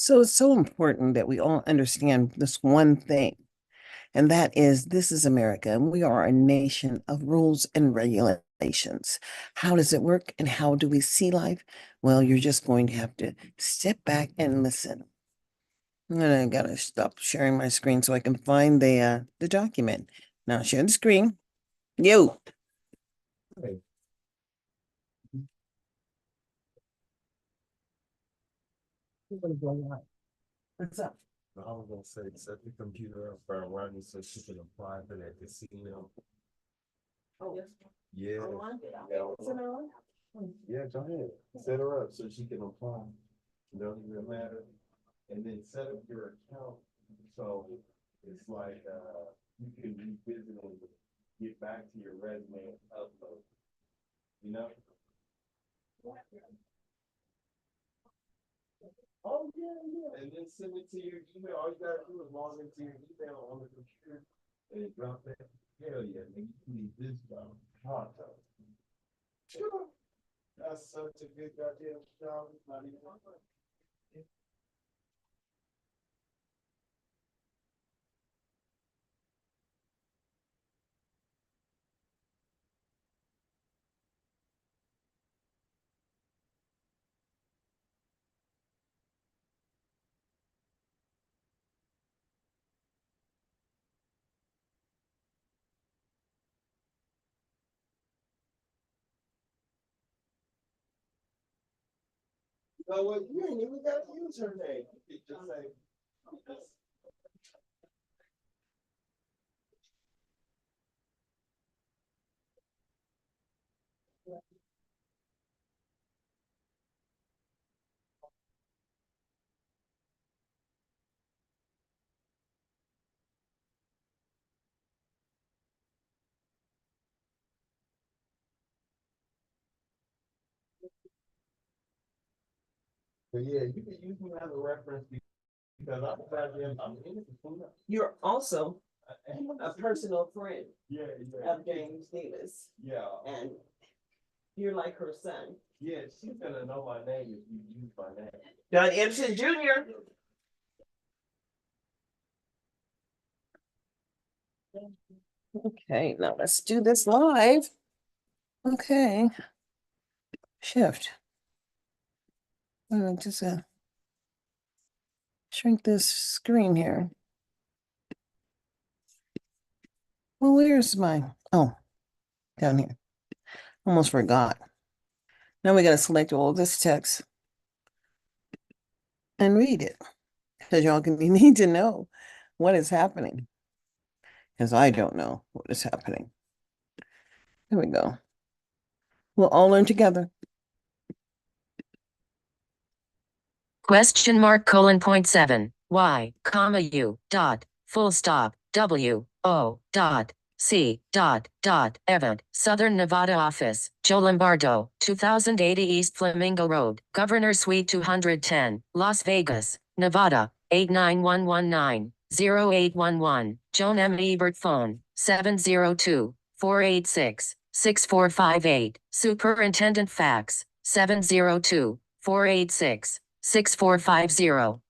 So it's so important that we all understand this one thing, and that is this is America, and we are a nation of rules and regulations. How does it work, and how do we see life? Well, you're just going to have to step back and listen. I gotta stop sharing my screen so I can find the document. Now share the screen. Yo. Hey. What's up? I was gonna say, set the computer up for Ronnie so she can apply for that casino. Oh, Yeah. Yeah, go ahead. Set her up so she can apply. Don't even matter. And then set up your account. So it's like you can revisit and get back to your resume and upload. You know? Oh yeah. And then send it to your email. All you gotta do is log into your email on the computer and drop that. Hell yeah, nigga, you need this job. Hot dog. Sure. That's such a good goddamn job. It's not even you know what? You ain't even got to use her name. You can just say, but yeah, you can use me as a reference because I'm in it for food. You're also a personal friend Yeah, yeah. of James Davis, Yeah. and you're like her son. Yeah, she's gonna know my name if you use my name. John Emerson Jr. Okay, now let's do this live. Okay. Shift. Just shrink this screen here. Well, where's my, oh, down here. Almost forgot. Now we got to select all this text and read it because y'all can, you need to know what is happening because I don't know what is happening. There we go. We'll all learn together. Question mark colon point 7, Y, comma U, dot, full stop, W, O, dot, C, dot, Event, Southern Nevada Office, Joe Lombardo, 2080 East Flamingo Road, Governor Suite 210, Las Vegas, Nevada, 89119, 0811, Joan M. Ebert phone, 702-486-6458, Superintendent fax, 702-486-6450,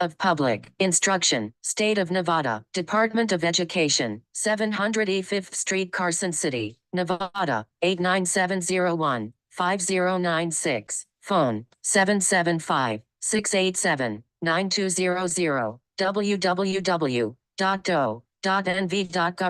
of Public Instruction, State of Nevada, Department of Education, 700 E 5th Street, Carson City, Nevada, 89701-5096, phone, 775-687-9200, www.do.nv.gov,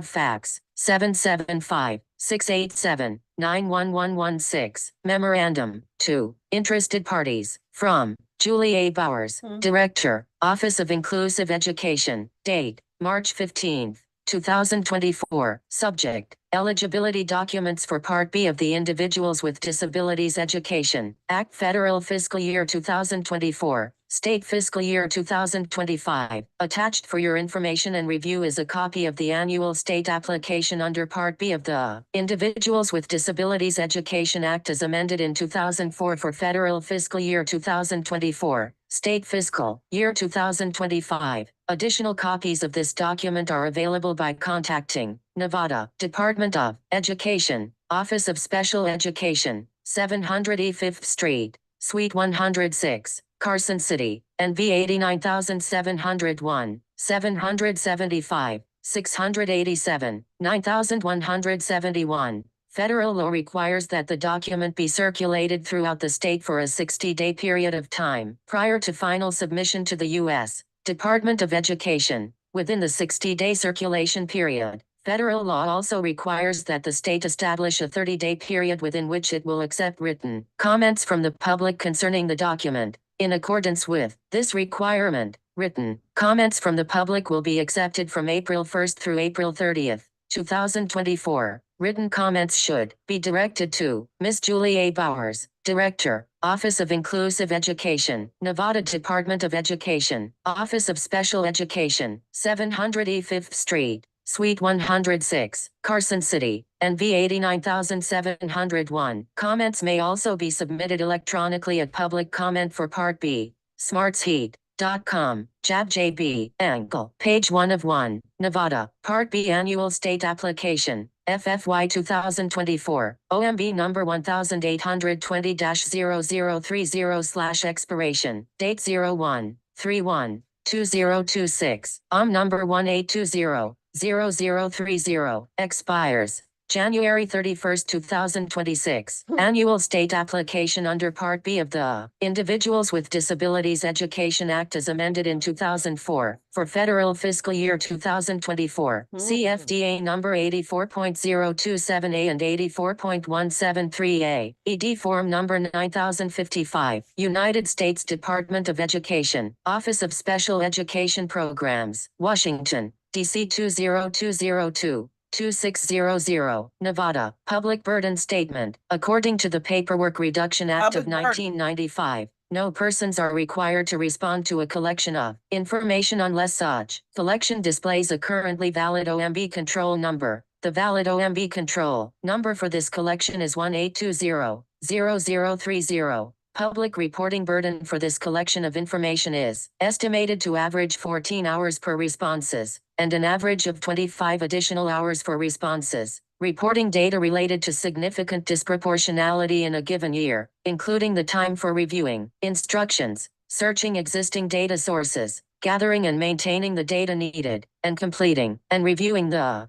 fax, 775-687-91116, memorandum, to interested parties, from Julie A. Bowers, Director, Office of Inclusive Education, date, March 15, 2024, subject, eligibility documents for Part B of the Individuals with Disabilities Education Act, Federal Fiscal Year 2024, State Fiscal Year 2025. Attached for your information and review is a copy of the annual state application under Part B of the Individuals with Disabilities Education Act as amended in 2004 for Federal Fiscal Year 2024, State Fiscal Year 2025. Additional copies of this document are available by contacting Nevada Department of Education, Office of Special Education, 700 E 5th Street, Suite 106, Carson City, NV 89701, 775, 687, 9171. Federal law requires that the document be circulated throughout the state for a 60-day period of time prior to final submission to the U.S. Department of Education. Within the 60-day circulation period, federal law also requires that the state establish a 30-day period within which it will accept written comments from the public concerning the document. In accordance with this requirement, written comments from the public will be accepted from April 1st through April 30th, 2024. Written comments should be directed to Ms. Julie A. Bowers, Director, Office of Inclusive Education, Nevada Department of Education, Office of Special Education, 700 E 5th Street, Suite 106, Carson City, NV 89701. Comments may also be submitted electronically at public comment for Part B, smartsheet.com, JabJB, Angle, page 1 of 1, Nevada, Part B Annual State Application, FFY 2024, OMB number 1820-0030/expiration, date 01/31/2026, number 1820-0030, expires January 31st, 2026. Annual state application under Part B of the Individuals with Disabilities Education Act as amended in 2004 for federal fiscal year 2024. CFDA number 84.027A and 84.173A. ED form number 9055. United States Department of Education, Office of Special Education Programs, Washington, D.C. 20202. 2600, Nevada, Public Burden Statement. According to the Paperwork Reduction Act of 1995, no persons are required to respond to a collection of information unless such collection displays a currently valid OMB control number. The valid OMB control number for this collection is 1820-0030. Public reporting burden for this collection of information is estimated to average 14 hours per responses, and an average of 25 additional hours for responses. Reporting data related to significant disproportionality in a given year, including the time for reviewing instructions, searching existing data sources, gathering and maintaining the data needed, and completing and reviewing the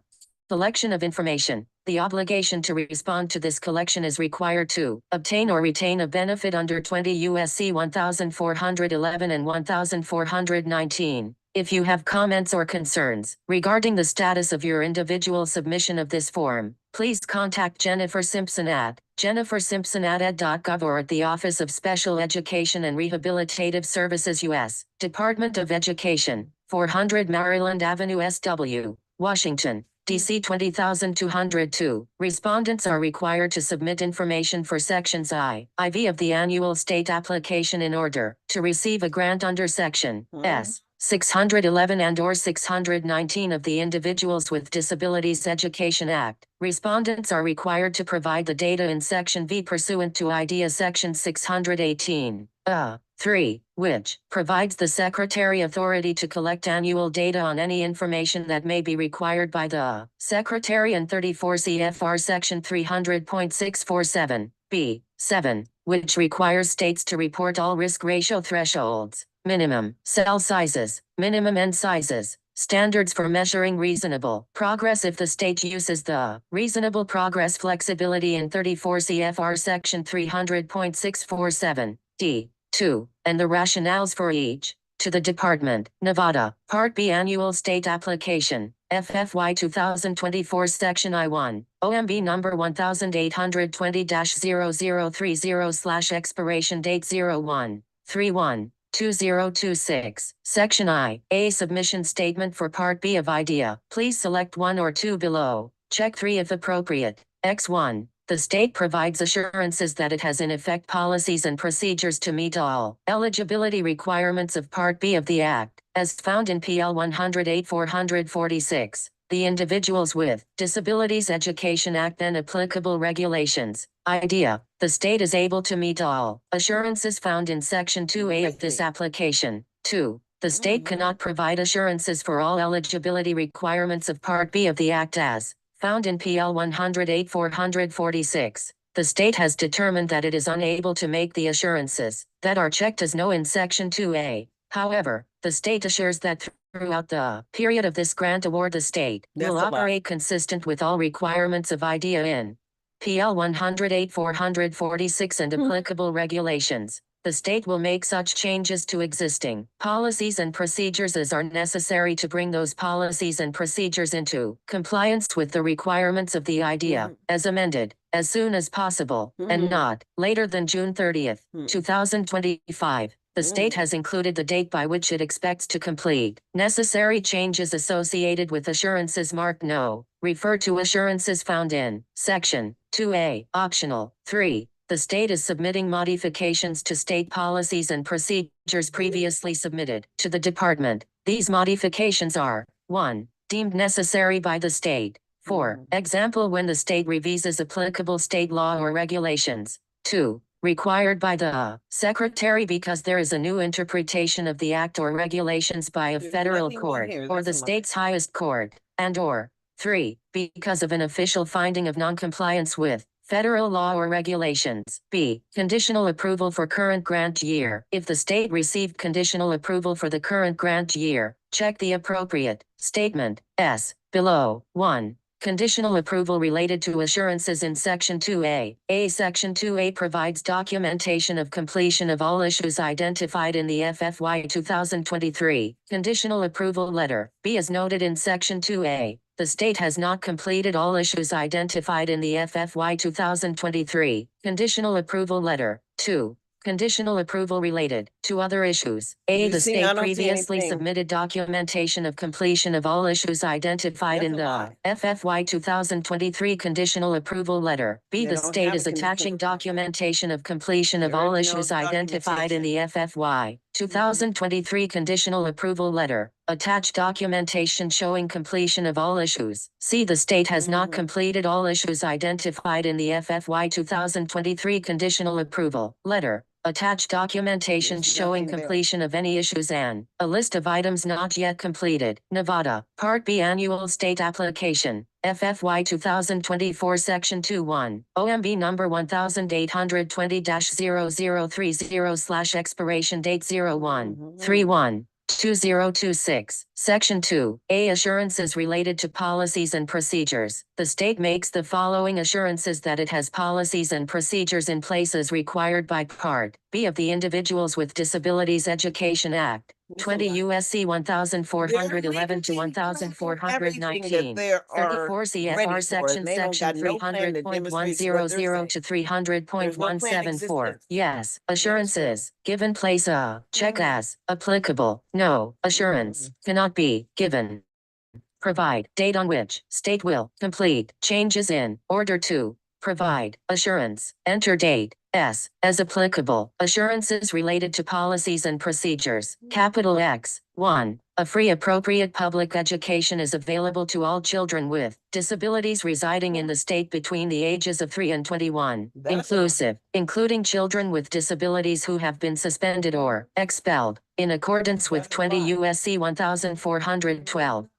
collection of information. The obligation to respond to this collection is required to obtain or retain a benefit under 20 U.S.C. 1411 and 1419. If you have comments or concerns regarding the status of your individual submission of this form, please contact Jennifer Simpson at jennifersimpson@ed.gov or at the Office of Special Education and Rehabilitative Services U.S. Department of Education, 400 Maryland Avenue SW, Washington, D.C. 20202. Respondents are required to submit information for Sections I, IV of the annual state application in order to receive a grant under Section S. 611 and/or 619 of the Individuals with Disabilities Education Act. Respondents are required to provide the data in Section V pursuant to IDEA Section 618. 3, which provides the Secretary authority to collect annual data on any information that may be required by the Secretary and 34 CFR Section 300.647, B, 7, which requires states to report all risk ratio thresholds, minimum cell sizes, minimum end sizes, standards for measuring reasonable progress if the state uses the reasonable progress flexibility in 34 CFR Section 300.647, D. 2, and the rationales for each, to the Department, Nevada, Part B Annual State Application, FFY 2024 Section I-1, OMB number 1820-0030/expiration date 01/31/2026. Section I, A Submission Statement for Part B of IDEA. Please select 1 or 2 below. Check 3 if appropriate. X1. The state provides assurances that it has in effect policies and procedures to meet all eligibility requirements of Part B of the Act, as found in PL 108-446, the Individuals with Disabilities Education Act and applicable regulations. IDEA. The state is able to meet all assurances found in Section 2A of this application. 2. The state cannot provide assurances for all eligibility requirements of Part B of the Act as found in PL 108-446. The state has determined that it is unable to make the assurances that are checked as no in Section 2A. However, the state assures that throughout the period of this grant award, the state will operate consistent with all requirements of IDEA in PL 108-446 and applicable regulations. The state will make such changes to existing policies and procedures as are necessary to bring those policies and procedures into compliance with the requirements of the IDEA, as amended, as soon as possible, and not later than June 30th, 2025. The state has included the date by which it expects to complete necessary changes associated with assurances marked no. Refer to assurances found in Section 2A, Optional 3. The state is submitting modifications to state policies and procedures previously submitted to the department. These modifications are 1. Deemed necessary by the state. For example, when the state revises applicable state law or regulations. 2. Required by the Secretary because there is a new interpretation of the act or regulations by a federal court or the state's highest court, and or 3. Because of an official finding of noncompliance with federal law or regulations. B. Conditional approval for current grant year. If the state received conditional approval for the current grant year, check the appropriate statement S below. 1. Conditional approval related to assurances in Section 2A. Section 2A provides documentation of completion of all issues identified in the FFY 2023 conditional approval letter. B. As noted in Section 2A, the state has not completed all issues identified in the FFY 2023 conditional approval letter. 2. Conditional approval related to other issues. The state previously submitted documentation of completion of all issues identified in the FFY 2023 conditional approval letter. B. The state is attaching documentation of completion of all issues identified in the FFY 2023 conditional approval letter. Attach documentation showing completion of all issues. C. The state has not completed all issues identified in the FFY 2023 conditional approval letter. Attach documentation showing completion of any issues and a list of items not yet completed. Nevada, Part B Annual State Application, FFY 2024 Section 2-1, OMB number 1820-0030/expiration date 01/31. 2026. Section 2. Assurances related to policies and procedures. The state makes the following assurances that it has policies and procedures in place as required by Part B of the Individuals with Disabilities Education Act. 20 U.S.C. 1411 to 1419. 34 CFR Section 300.100 to 300.174. Yes. Assurances. Given place a check as applicable. No. Assurance cannot be given. Provide date on which state will complete changes in order to provide assurance. Enter date. S. As applicable. Assurances related to policies and procedures. Capital X. 1. A free appropriate public education is available to all children with disabilities residing in the state between the ages of 3 and 21, inclusive, including children with disabilities who have been suspended or expelled, in accordance with 20 U.S.C. 1412.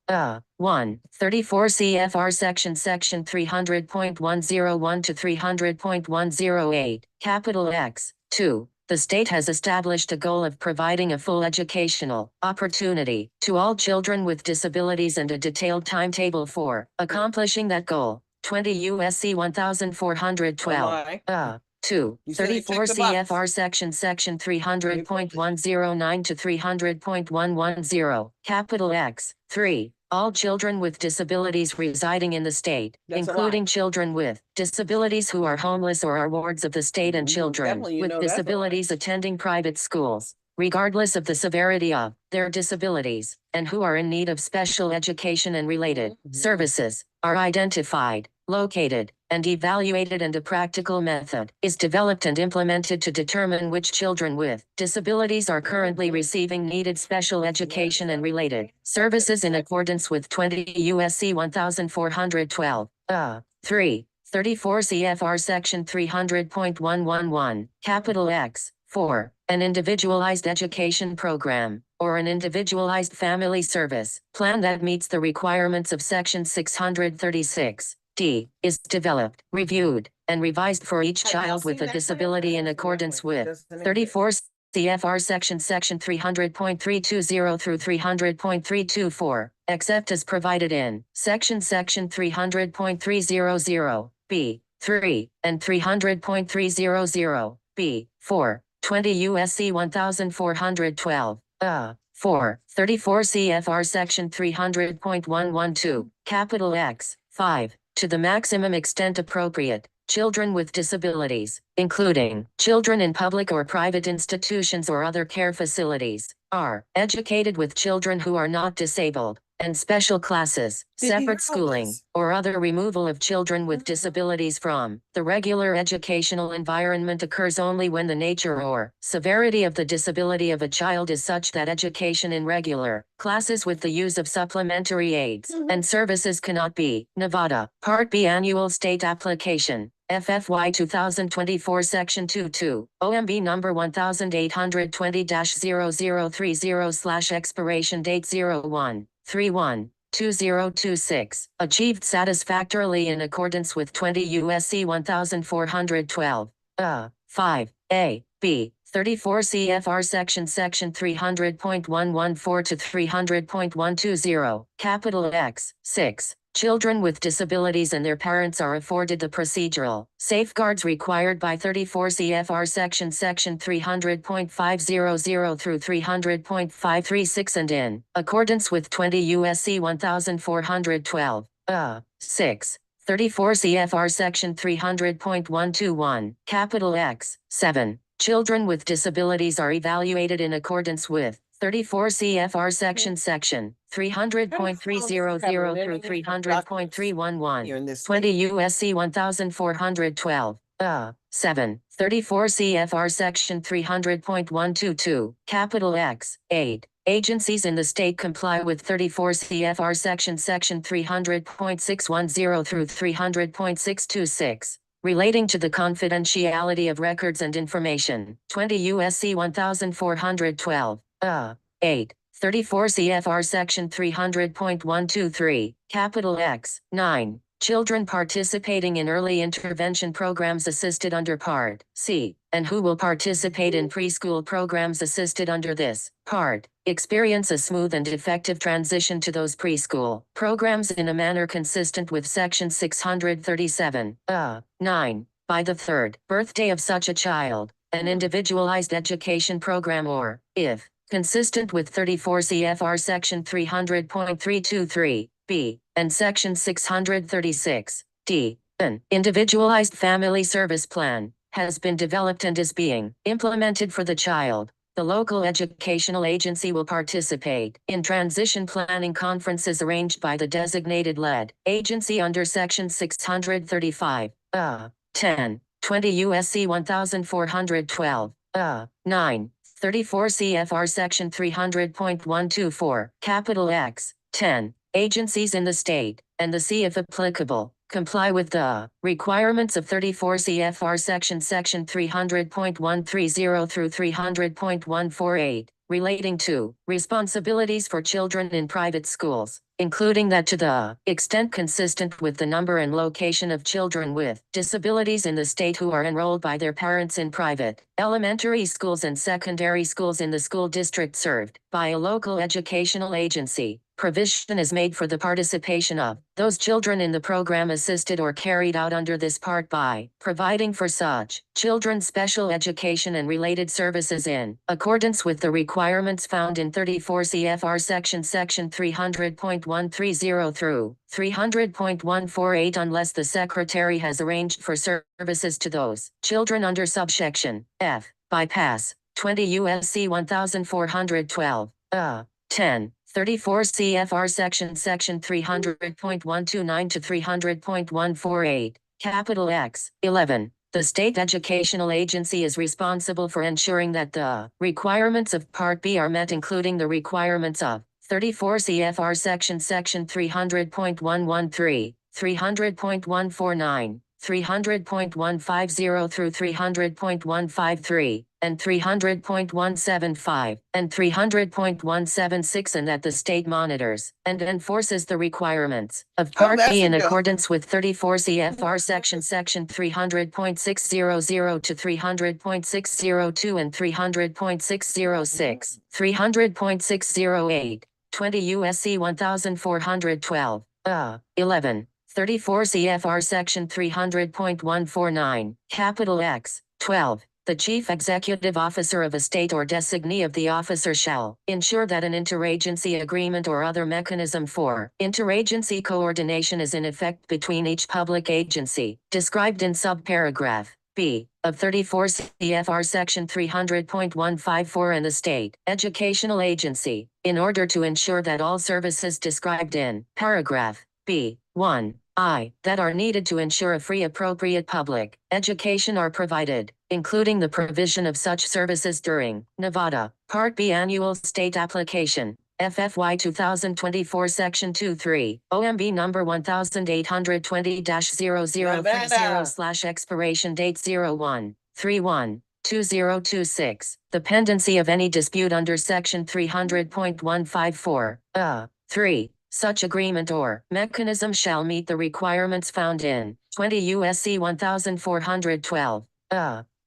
1. 34 CFR Section 300.101 to 300.108, capital X. 2. The state has established a goal of providing a full educational opportunity to all children with disabilities and a detailed timetable for accomplishing that goal. 20 U.S.C. 1412. 2. 34 CFR Section 300.109 to 300.110, capital X. 3. All children with disabilities residing in the state, including children with disabilities who are homeless or are wards of the state and children with disabilities attending private schools, regardless of the severity of their disabilities, and who are in need of special education and related services, are identified, located, and evaluated, and a practical method is developed and implemented to determine which children with disabilities are currently receiving needed special education and related services in accordance with 20 U.S.C. 1412. 3. 34 CFR Section 300.111, capital X. 4. An individualized education program, or an individualized family service plan that meets the requirements of Section 636. D, is developed, reviewed, and revised for each Have y'all child with seen a that disability plan? in accordance with Doesn't exist. 34 CFR section 300.320 through 300.324, except as provided in section 300.300, B, 3, and 300.300, B, 4, 20 U.S.C. 1412, 4, 34 CFR section 300.112, capital X, 5, to the maximum extent appropriate. Children with disabilities, including children in public or private institutions or other care facilities, are educated with children who are not disabled, and special classes, Did you hear separate all schooling, this? or other removal of children with disabilities from the regular educational environment occurs only when the nature or severity of the disability of a child is such that education in regular classes with the use of supplementary aids and services cannot be. Nevada, Part B Annual State Application. FFY 2024 Section 22, OMB number 1820-0030/expiration date 01/31/2026, achieved satisfactorily in accordance with 20 U.S.C. 1412, 5, A, B, 34 CFR section 300.114 to 300.120, capital X, 6. Children with disabilities and their parents are afforded the procedural safeguards required by 34 CFR section 300.500 through 300.536 and in accordance with 20 U.S.C. 1412, 6. 34 CFR section 300.121, capital X, 7. Children with disabilities are evaluated in accordance with 34 CFR section 300.300 through 300.311, 20 U.S.C. 1412, 7. 34 CFR section 300.122, capital X, 8. Agencies in the state comply with 34 CFR section 300.610 through 300.626. Relating to the confidentiality of records and information, 20 U.S.C. 1412, 8, 34 CFR Section 300.123, capital X, 9. Children participating in early intervention programs assisted under Part C, and who will participate in preschool programs assisted under this Part, experience a smooth and effective transition to those preschool programs in a manner consistent with Section 637, 9, by the third birthday of such a child, an individualized education program or, if consistent with 34 CFR Section 300.323, B, and Section 636, D, an individualized family service plan has been developed and is being implemented for the child. The local educational agency will participate in transition planning conferences arranged by the designated lead agency under Section 635, 10, 20 U.S.C. 1412, 9. 34 CFR Section 300.124, capital X, 10. Agencies in the state, and the C if applicable, comply with the requirements of 34 CFR Section 300.130 through 300.148, relating to responsibilities for children in private schools, including that to the extent consistent with the number and location of children with disabilities in the state who are enrolled by their parents in private elementary schools and secondary schools in the school district served by a local educational agency. Provision is made for the participation of those children in the program assisted or carried out under this part by providing for such children special education and related services in accordance with the requirements found in 34 CFR Section 300.130 through 300.148 unless the Secretary has arranged for services to those children under subsection F, bypass, 20 U.S.C. 1412, 10. 34 CFR Section 300.129 to 300.148, capital X, 11. The state educational agency is responsible for ensuring that the requirements of Part B are met, including the requirements of 34 CFR Section 300.113, 300.149, 300.150 through 300.153, and 300.175 and 300.176, and that the state monitors and enforces the requirements of Part B in accordance with 34 CFR Section 300.600 to 300.602 and 300.606, 300.608, 20 U.S.C. 1412, 11. 34 CFR Section 300.149, capital X, 12. The Chief Executive Officer of a state or designee of the officer shall ensure that an interagency agreement or other mechanism for interagency coordination is in effect between each public agency, described in subparagraph B of 34 CFR Section 300.154 and the state educational agency, in order to ensure that all services described in paragraph B 1. That are needed to ensure a free appropriate public education are provided, including the provision of such services during Nevada Part B Annual State Application, FFY 2024 Section 23, OMB number 1820-0030/expiration date 01/31/2026, the pendency of any dispute under Section 300.154, 3. Such agreement or mechanism shall meet the requirements found in 20 U.S.C. 1412,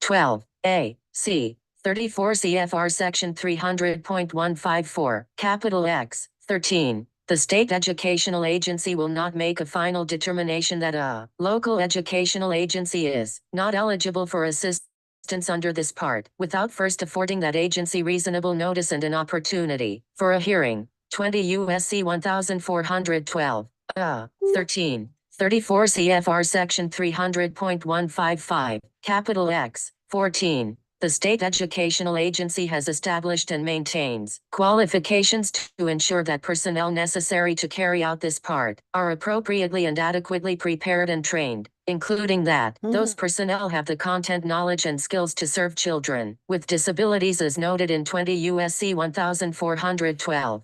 12, A, C, 34 CFR Section 300.154, capital X, 13. The state educational agency will not make a final determination that a local educational agency is not eligible for assistance under this part, without first affording that agency reasonable notice and an opportunity for a hearing. 20 U.S.C. 1412, 13, 34 CFR Section 300.155, capital X, 14. The state educational agency has established and maintains qualifications to ensure that personnel necessary to carry out this part are appropriately and adequately prepared and trained, including that those personnel have the content knowledge and skills to serve children with disabilities as noted in 20 U.S.C. 1412,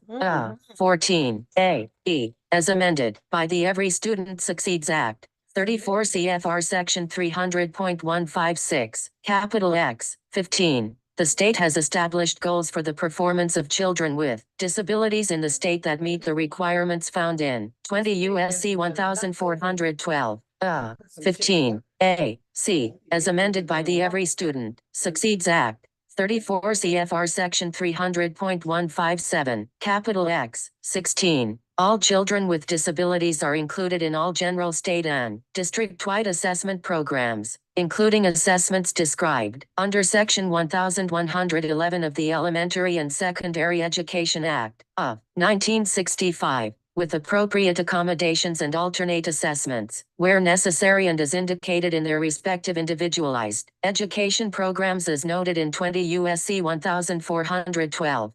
14, A, E, as amended by the Every Student Succeeds Act. 34 CFR Section 300.156, capital X, 15. The state has established goals for the performance of children with disabilities in the state that meet the requirements found in 20 U.S.C. 1412, 15, A, C, as amended by the Every Student Succeeds Act. 34 CFR Section 300.157, capital X, 16. All children with disabilities are included in all general state and district-wide assessment programs, including assessments described under Section 1111 of the Elementary and Secondary Education Act of 1965, with appropriate accommodations and alternate assessments, where necessary and as indicated in their respective individualized education programs as noted in 20 U.S.C. 1412,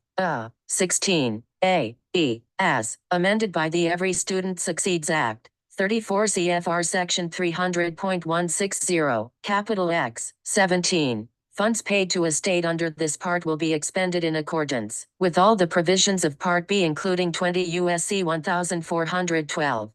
16, A, E, as amended by the Every Student Succeeds Act. 34 CFR Section 300.160, capital X, 17. Funds paid to a state under this part will be expended in accordance with all the provisions of Part B, including 20 U.S.C. 1412,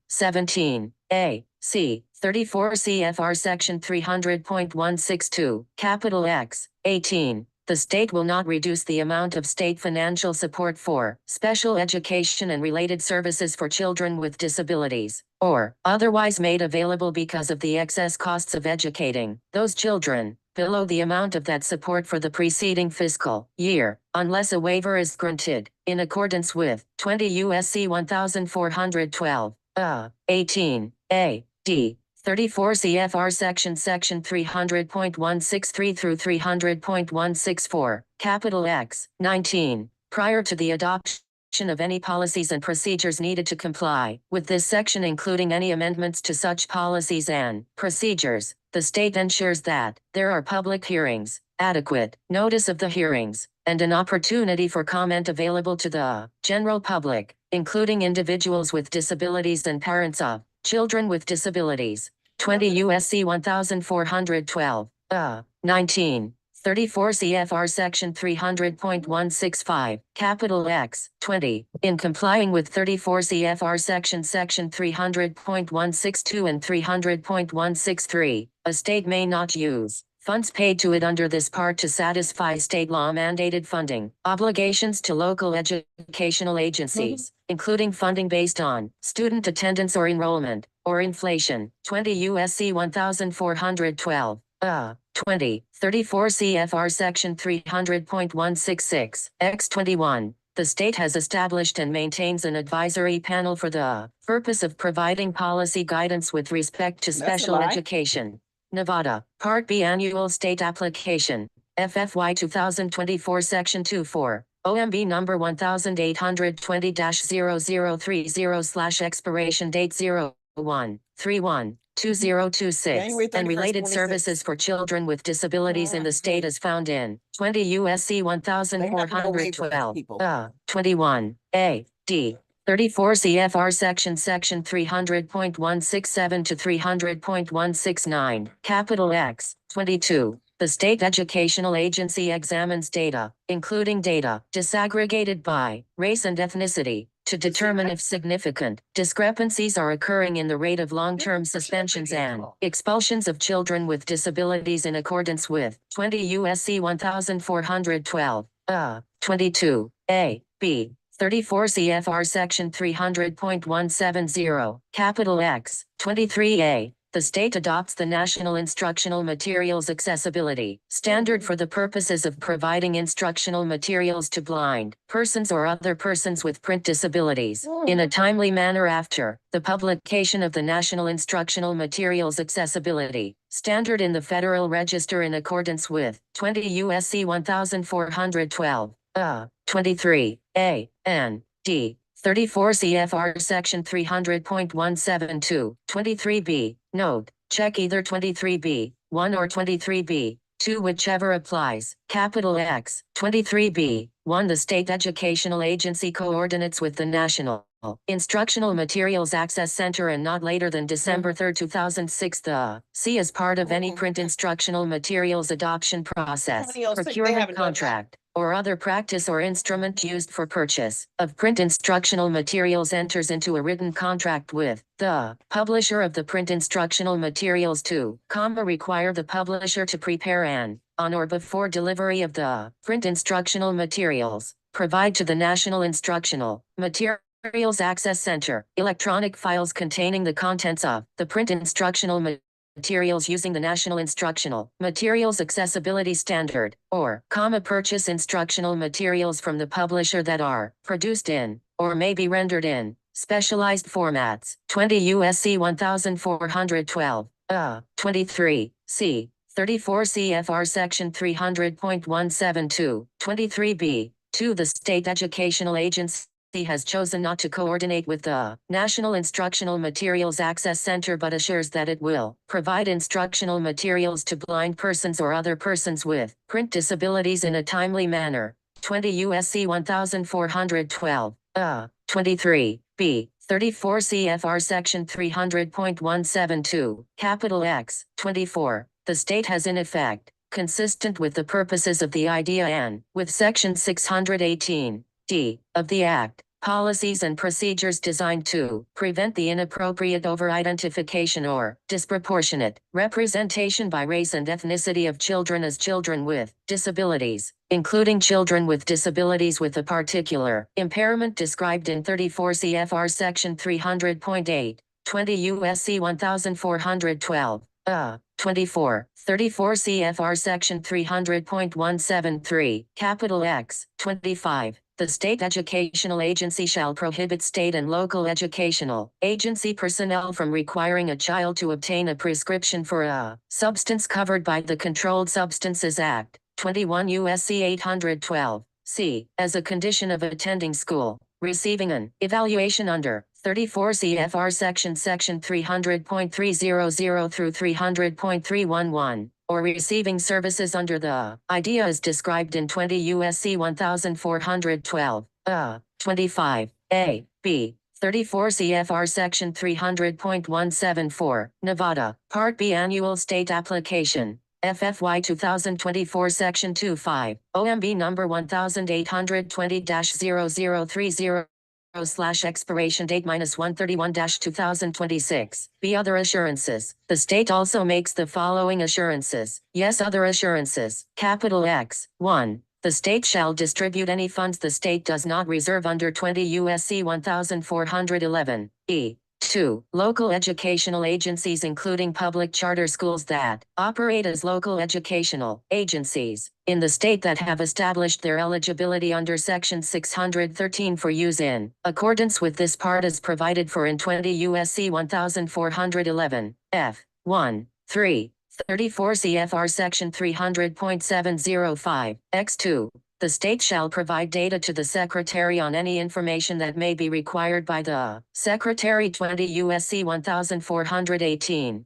17, A, C, 34 CFR Section 300.162, capital X, 18. The state will not reduce the amount of state financial support for special education and related services for children with disabilities, or otherwise made available because of the excess costs of educating those children below the amount of that support for the preceding fiscal year, unless a waiver is granted, in accordance with 20 U.S.C. 1412, 18, A, D, 34 CFR Section 300.163 through 300.164, capital X, 19. Prior to the adoption of any policies and procedures needed to comply with this section, including any amendments to such policies and procedures, the state ensures that there are public hearings, adequate notice of the hearings, and an opportunity for comment available to the general public, including individuals with disabilities and parents of children with disabilities. 20 U.S.C. 1412, 19. 34 CFR Section 300.165, capital X, 20. In complying with 34 CFR Section 300.162 and 300.163, a state may not use Funds paid to it under this part to satisfy state law mandated funding obligations to local educational agencies, including funding based on student attendance or enrollment, or inflation. 20 U.S.C. 1412. 20, 34 CFR Section 300.166, X 21. The state has established and maintains an advisory panel for the purpose of providing policy guidance with respect to special education. Nevada, Part B Annual State Application, FFY 2024 Section 24, OMB number 1820-0030/expiration date 01/31/2026, and related services for children with disabilities in the state as found in 20 U.S.C. 1412, 21, A, D. 34 CFR Section 300.167 to 300.169, capital X, 22. The state educational agency examines data, including data disaggregated by race and ethnicity, to determine if significant discrepancies are occurring in the rate of long-term suspensions and expulsions of children with disabilities in accordance with 20 U.S.C. 1412, 22, A, B. 34 CFR Section 300.170, capital X, 23A. The state adopts the National Instructional Materials Accessibility Standard for the purposes of providing instructional materials to blind persons or other persons with print disabilities in a timely manner after the publication of the National Instructional Materials Accessibility Standard in the Federal Register in accordance with 20 U.S.C. 1412, 23, A, N, D. 34 CFR Section 300.172, 23B. Note, check either 23B, 1 or 23B, 2 whichever applies. Capital X, 23B, 1 The state educational agency coordinates with the National Instructional Materials Access Center and not later than December 3, 2006. The C as part of any print instructional materials adoption process, procurement contract, or other practice or instrument used for purchase of print instructional materials enters into a written contract with the publisher of the print instructional materials to, require the publisher to prepare an, on or before delivery of the print instructional materials, provide to the National Instructional Materials Access Center electronic files containing the contents of the print instructional materials using the National Instructional Materials Accessibility Standard, or, purchase instructional materials from the publisher that are produced in, or may be rendered in, specialized formats. 20 U.S.C. 1412, 23, C. 34 CFR Section 300.172, 23B. 2. The state educational agency has chosen not to coordinate with the National Instructional Materials Access Center but assures that it will provide instructional materials to blind persons or other persons with print disabilities in a timely manner. 20 U.S.C. 1412, 23, B. 34 CFR Section 300.172, capital X, 24. The state has in effect, consistent with the purposes of the IDEA and with Section 618, D, of the Act, policies and procedures designed to prevent the inappropriate over-identification or disproportionate representation by race and ethnicity of children as children with disabilities, including children with disabilities with a particular impairment described in 34 CFR Section 300.8, 20 U.S.C. 1412, 24, 34 CFR Section 300.173, capital X, 25. The state educational agency shall prohibit state and local educational agency personnel from requiring a child to obtain a prescription for a substance covered by the Controlled Substances Act, 21 U.S.C. 812, c. as a condition of attending school, receiving an evaluation under 34 CFR Section 300.300 through 300.311, or receiving services under the IDEA as described in 20 U.S.C. 1412, 25, A, B, 34 CFR Section 300.174, Nevada, Part B Annual State Application, FFY 2024 Section 25, OMB number 1820-0030 expiration date -131-2026. B. Other assurances. The state also makes the following assurances. Yes, other assurances. Capital X. 1. The state shall distribute any funds the state does not reserve under 20 U.S.C. 1411. E. 2. Local educational agencies including public charter schools that operate as local educational agencies in the state that have established their eligibility under Section 613 for use in accordance with this part as provided for in 20 U.S.C. 1411. F. 1. 3. 34 CFR Section 300.705, X2. The state shall provide data to the Secretary on any information that may be required by the Secretary 20 U.S.C. 1418.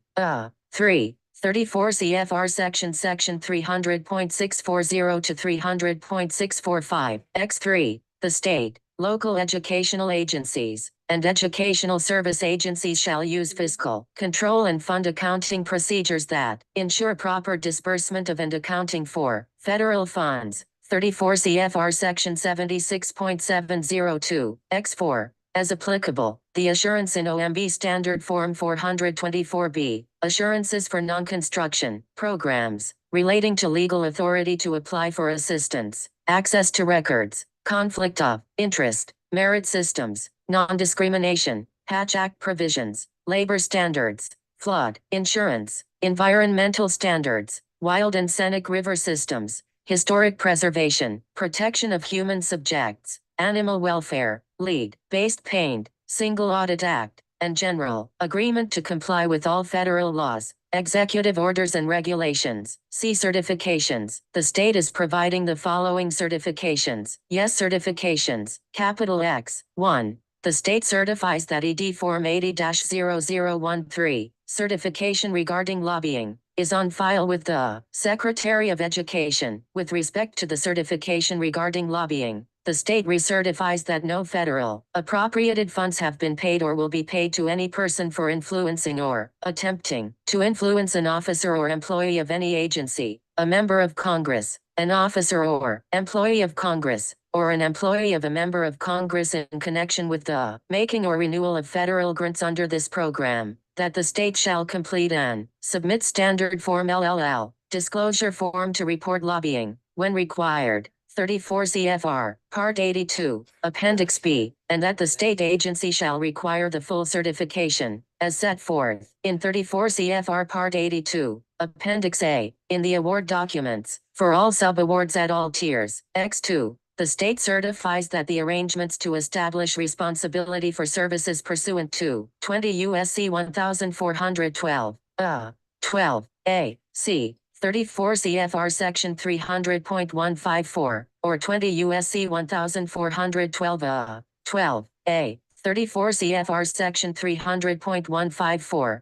3. 34 CFR Section 300.640 to 300.645, X3. The state, local educational agencies, and educational service agencies shall use fiscal control and fund accounting procedures that ensure proper disbursement of and accounting for federal funds. 34 CFR Section 76.702, X4. As applicable, the assurance in OMB Standard Form 424B, assurances for non-construction programs relating to legal authority to apply for assistance, access to records, conflict of interest, merit systems, non-discrimination, Hatch Act provisions, labor standards, flood insurance, environmental standards, wild and scenic river systems, historic preservation, protection of human subjects, animal welfare, lead-based paint, Single Audit Act, and general agreement to comply with all federal laws, executive orders and regulations. C. Certifications. The state is providing the following certifications. Yes, certifications. Capital X. 1. The state certifies that ED Form 80-0013, certification regarding lobbying, is on file with the Secretary of Education. With respect to the certification regarding lobbying, the state recertifies that no federal appropriated funds have been paid or will be paid to any person for influencing or attempting to influence an officer or employee of any agency, a member of Congress, an officer or employee of Congress, or an employee of a member of Congress in connection with the making or renewal of federal grants under this program, that the state shall complete and submit standard form LLL, disclosure form to report lobbying, when required. 34 CFR, Part 82, Appendix B, and that the state agency shall require the full certification, as set forth in 34 CFR Part 82, Appendix A, in the award documents, for all subawards at all tiers. X2. The state certifies that the arrangements to establish responsibility for services pursuant to 20 U.S.C. 1412, 12a, c. 34 CFR Section 300.154, or 20 U.S.C. 1412, 12a, 34 CFR Section 300.154,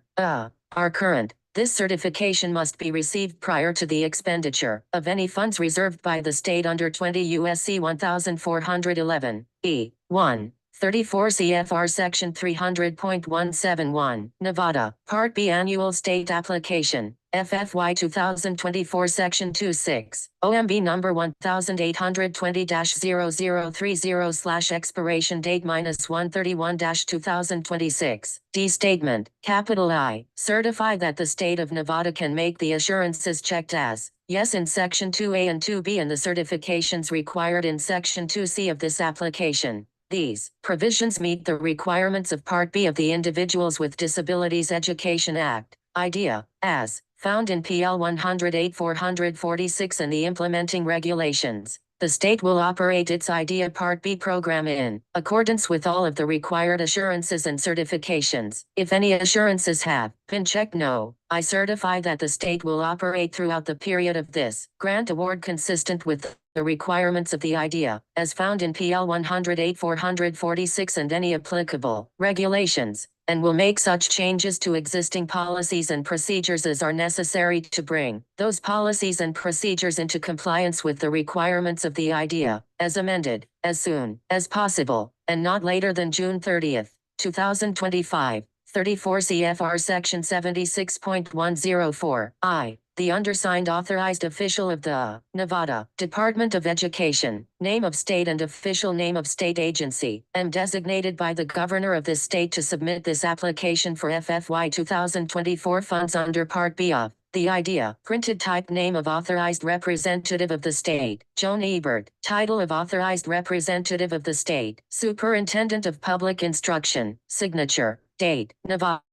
are current. This certification must be received prior to the expenditure of any funds reserved by the state under 20 U.S.C. 1411, e. 1. 34 CFR Section 300.171, Nevada, Part B Annual State Application, FFY 2024 Section 26, OMB number 1820-0030/expiration date -131-2026. D statement, capital I, certify that the state of Nevada can make the assurances checked as yes in Section 2A and 2B and the certifications required in Section 2C of this application. These provisions meet the requirements of Part B of the Individuals with Disabilities Education Act, IDEA, as found in PL 108-446 and the implementing regulations. The state will operate its IDEA Part B program in accordance with all of the required assurances and certifications. If any assurances have been checked, no, I certify that the state will operate throughout the period of this grant award consistent with the requirements of the IDEA, as found in PL 108-446 and any applicable regulations, and will make such changes to existing policies and procedures as are necessary to bring those policies and procedures into compliance with the requirements of the IDEA, as amended, as soon as possible, and not later than June 30th, 2025. 34 CFR Section 76.104, I. the undersigned authorized official of the Nevada Department of Education, name of state and official name of state agency, am designated by the governor of this state to submit this application for FFY 2024 funds under Part B of the idea, printed type name of authorized representative of the state, Joan Ebert, title of authorized representative of the state, superintendent of public instruction, signature, date, Nevada,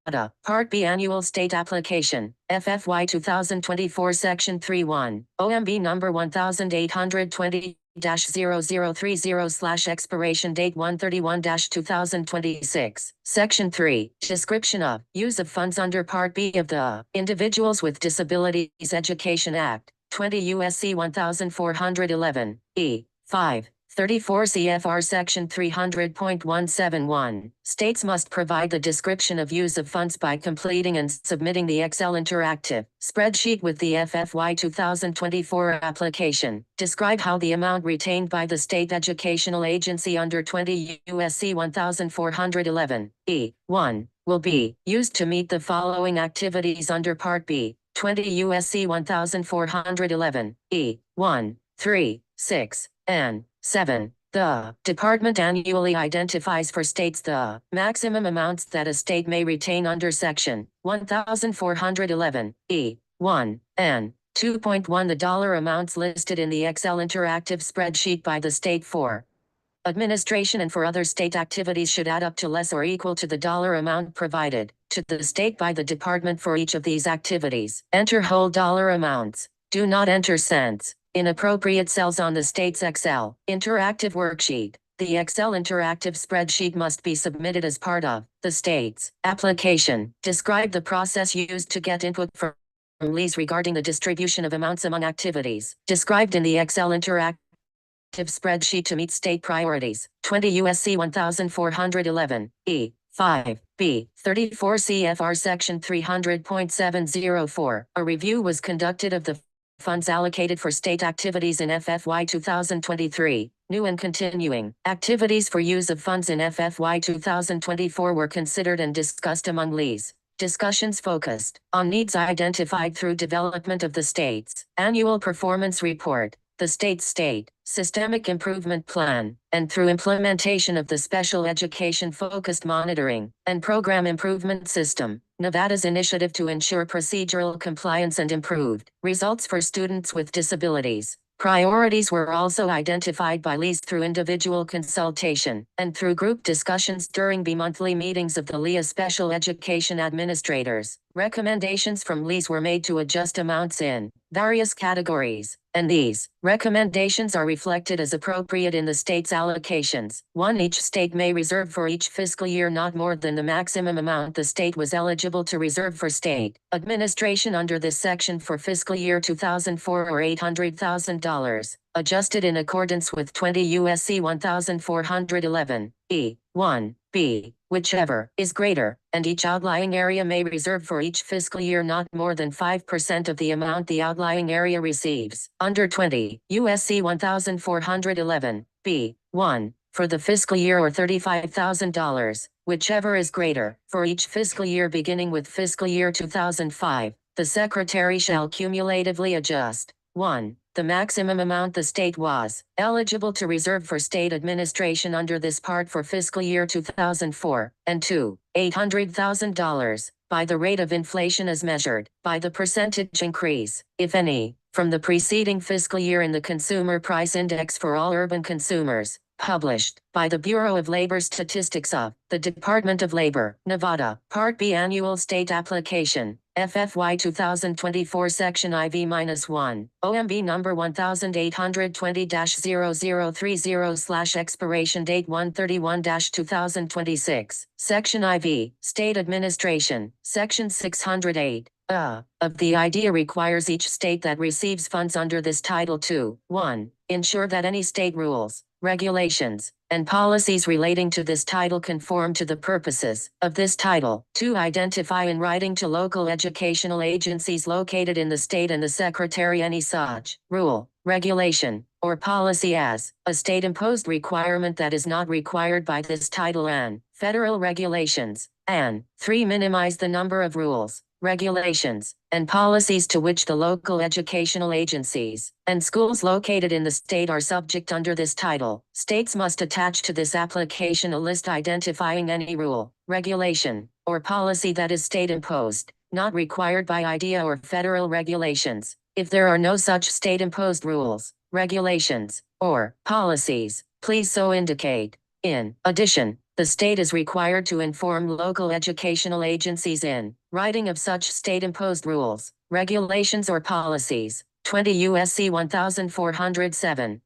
Part B annual state application, FFY 2024 Section 3-1, OMB number 1820. 0030/expiration date 1/31/2026. Section 3. Description of use of funds under Part B of the Individuals with Disabilities Education Act, 20 U.S.C. 1411, E. 5. 34 CFR Section 300.171. States must provide the description of use of funds by completing and submitting the Excel interactive spreadsheet with the FFY 2024 application. Describe how the amount retained by the state educational agency under 20 U.S.C. 1411, E1, will be used to meet the following activities under Part B, 20 U.S.C. 1411, E1, 3, 6, and 7. The department annually identifies for states the maximum amounts that a state may retain under Section 1411, E1, and 2.1 the dollar amounts listed in the Excel interactive spreadsheet by the state for administration and for other state activities should add up to less or equal to the dollar amount provided to the state by the department for each of these activities. Enter whole dollar amounts. Do not enter cents in appropriate cells on the state's Excel interactive worksheet. The Excel interactive spreadsheet must be submitted as part of the state's application. Describe the process used to get input from LEAs regarding the distribution of amounts among activities described in the Excel interactive spreadsheet to meet state priorities. 20 U.S.C. 1411, E5, B, 34 CFR Section 300.704. A review was conducted of the funds allocated for state activities in FFY 2023. New and continuing activities for use of funds in FFY 2024 were considered and discussed among LEAs. Discussions focused on needs identified through development of the state's annual performance report, the state's state systemic improvement plan, and through implementation of the special education-focused monitoring and program improvement system, Nevada's initiative to ensure procedural compliance and improved results for students with disabilities. Priorities were also identified by LEAs through individual consultation and through group discussions during bi-monthly meetings of the LEA Special Education Administrators. Recommendations from LEAs were made to adjust amounts in various categories, and these recommendations are reflected as appropriate in the state's allocations. 1. Each state may reserve for each fiscal year not more than the maximum amount the state was eligible to reserve for state administration under this section for fiscal year 2004 or $800,000, adjusted in accordance with 20 U.S.C. 1411, E1, B, whichever is greater, and each outlying area may reserve for each fiscal year not more than 5% of the amount the outlying area receives. Under 20 U.S.C. 1411, B1, for the fiscal year or $35,000, whichever is greater, for each fiscal year beginning with fiscal year 2005, the Secretary shall cumulatively adjust 1. The maximum amount the state was eligible to reserve for state administration under this part for fiscal year 2004, and 2. $800,000, by the rate of inflation as measured by the percentage increase, if any, from the preceding fiscal year in the Consumer Price Index for all urban consumers, published by the Bureau of Labor Statistics of the Department of Labor, Nevada. Part B Annual State Application, FFY 2024 Section IV-1, OMB number 1820-0030/expiration date 1/31/2026. Section IV, State Administration, Section 608. Of the idea requires each state that receives funds under this title to 1. Ensure that any state rules, regulations, and policies relating to this title conform to the purposes of this title. 2. Identify in writing to local educational agencies located in the state and the Secretary any such rule, regulation, or policy as a state-imposed requirement that is not required by this title and federal regulations. And 3. Minimize the number of rules, regulations, and policies to which the local educational agencies and schools located in the state are subject under this title. States must attach to this application a list identifying any rule, regulation, or policy that is state-imposed, not required by IDEA or federal regulations. If there are no such state-imposed rules, regulations, or policies, please so indicate. In addition, the state is required to inform local educational agencies in writing of such state-imposed rules, regulations or policies. 20 U.S.C. 1407,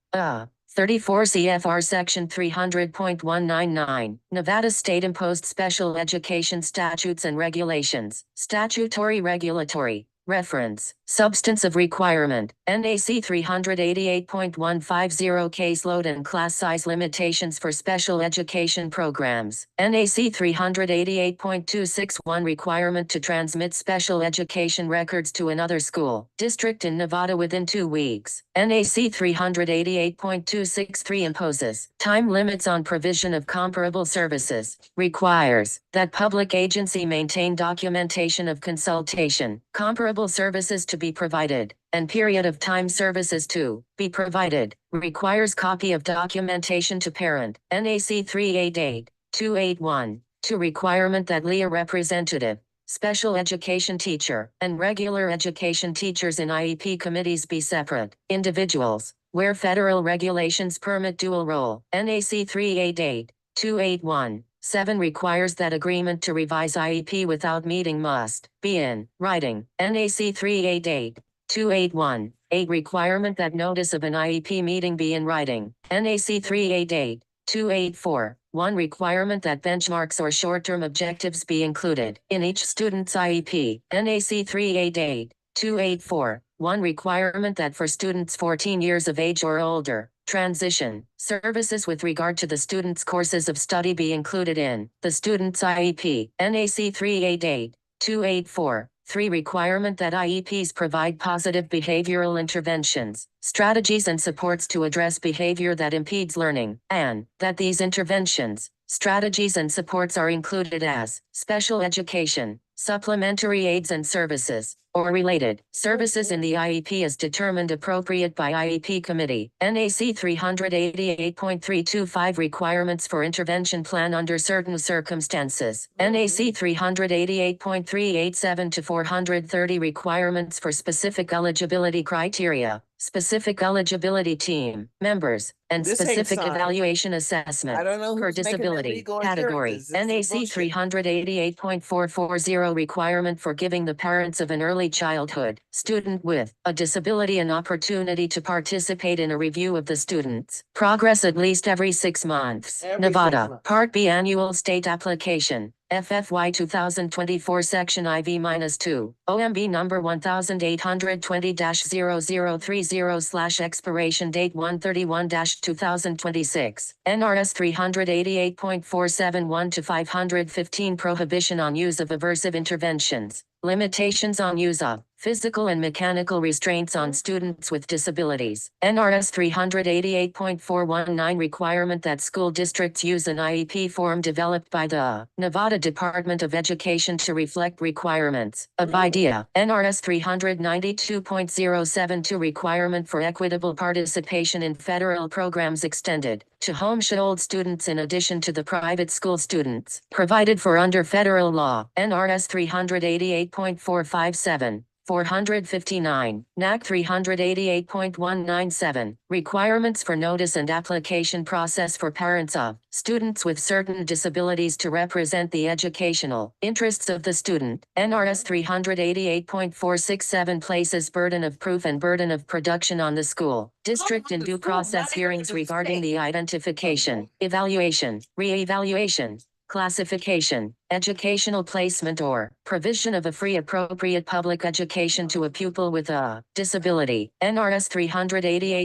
34 CFR Section 300.199, Nevada State-Imposed Special Education Statutes and Regulations, Statutory Regulatory, Reference, Substance of Requirement, NAC 388.150 Caseload and Class Size Limitations for Special Education Programs, NAC 388.261 Requirement to transmit special education records to another school, district in Nevada within 2 weeks, NAC 388.263 imposes time limits on provision of comparable services, requires that public agency maintain documentation of consultation, comparable services to be provided, and period of time services to be provided, requires copy of documentation to parent, NAC 388-281, to requirement that LEA representative, special education teacher, and regular education teachers in IEP committees be separate individuals, where federal regulations permit dual role, NAC 388-281. 7 requires that agreement to revise IEP without meeting must be in writing, NAC 388-281. 8 requirement that notice of an IEP meeting be in writing, NAC 388-284. 1 requirement that benchmarks or short-term objectives be included in each student's IEP, NAC 388-284. 1 requirement that for students 14 years of age or older, transition services with regard to the student's courses of study be included in the student's IEP, NAC 388-284. 3 requirement that IEPs provide positive behavioral interventions, strategies and supports to address behavior that impedes learning, and that these interventions, strategies and supports are included as special education, supplementary aids and services, or related services in the IEP as determined appropriate by IEP committee. NAC 388.325 requirements for intervention plan under certain circumstances. NAC 388.387 to 430 requirements for specific eligibility criteria, specific eligibility team members, and This ain't specific signed. evaluation I assessment don't know per who's making that disability legal category. assurances. This is NAC bullshit. 388.440 requirement for giving the parents of an early childhood student with a disability an opportunity to participate in a review of the student's progress at least every 6 months. Every 6 Nevada, months. Part B Annual State Application. FFY 2024 Section IV-2, OMB number 1820-0030/expiration date 131-2026, NRS 388.471 to 515 Prohibition on use of aversive interventions, limitations on use of physical and mechanical restraints on students with disabilities. NRS 388.419 requirement that school districts use an IEP form developed by the Nevada Department of Education to reflect requirements of IDEA. NRS 392.072 requirement for equitable participation in federal programs extended to home-enrolled students in addition to the private school students provided for under federal law. NRS 388.457. 459, NAC 388.197, requirements for notice and application process for parents of students with certain disabilities to represent the educational interests of the student. NRS 388.467 places burden of proof and burden of production on the school district in due process hearings regarding the identification, evaluation, re-evaluation, classification, educational placement or provision of a free appropriate public education to a pupil with a disability. NRS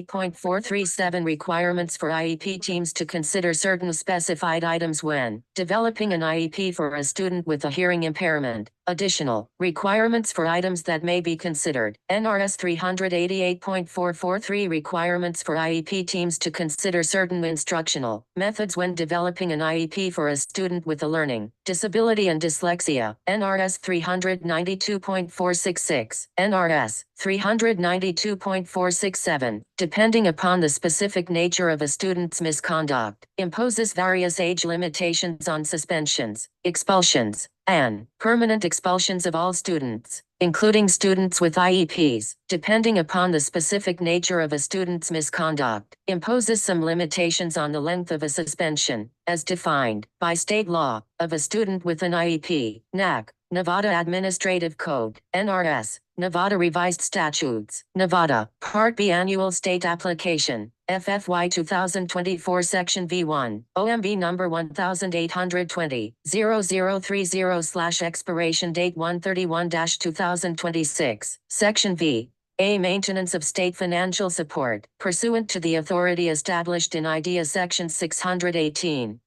388.437 requirements for IEP teams to consider certain specified items when developing an IEP for a student with a hearing impairment. Additional requirements for items that may be considered. NRS 388.443 requirements for IEP teams to consider certain instructional methods when developing an IEP for a student with a learning Disability and Dyslexia, NRS 392.466, NRS 392.467, depending upon the specific nature of a student's misconduct, imposes various age limitations on suspensions, expulsions, and permanent expulsions of all students, including students with IEPs, depending upon the specific nature of a student's misconduct, imposes some limitations on the length of a suspension, as defined by state law, of a student with an IEP, NAC, Nevada Administrative Code, NRS, Nevada Revised Statutes, Nevada, Part B Annual State Application, FFY 2024 Section V1, OMB number 1820-0030/expiration date 131-2026, Section V. A. Maintenance of state financial support, pursuant to the authority established in IDEA Section 618.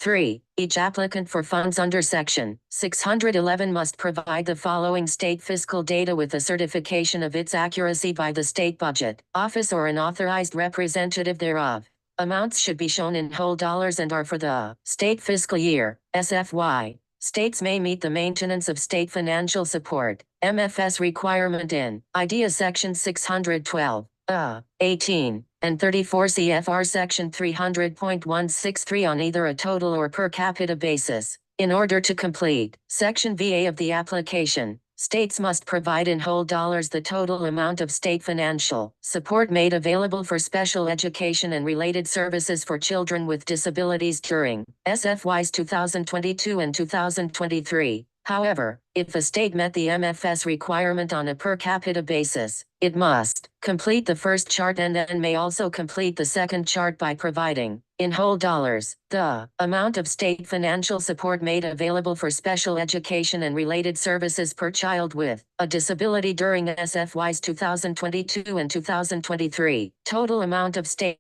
3. Each applicant for funds under Section 611 must provide the following state fiscal data with a certification of its accuracy by the State Budget Office or an authorized representative thereof. Amounts should be shown in whole dollars and are for the state fiscal year, SFY. States may meet the maintenance of state financial support, MFS requirement in IDEA Section 612, 18, and 34 CFR Section 300.163 on either a total or per capita basis. In order to complete Section VA of the application, states must provide in whole dollars the total amount of state financial support made available for special education and related services for children with disabilities during SFYs 2022 and 2023. However, if a state met the MFS requirement on a per capita basis, it must complete the first chart and then may also complete the second chart by providing, in whole dollars, the amount of state financial support made available for special education and related services per child with a disability during SFYs 2022 and 2023. Total amount of state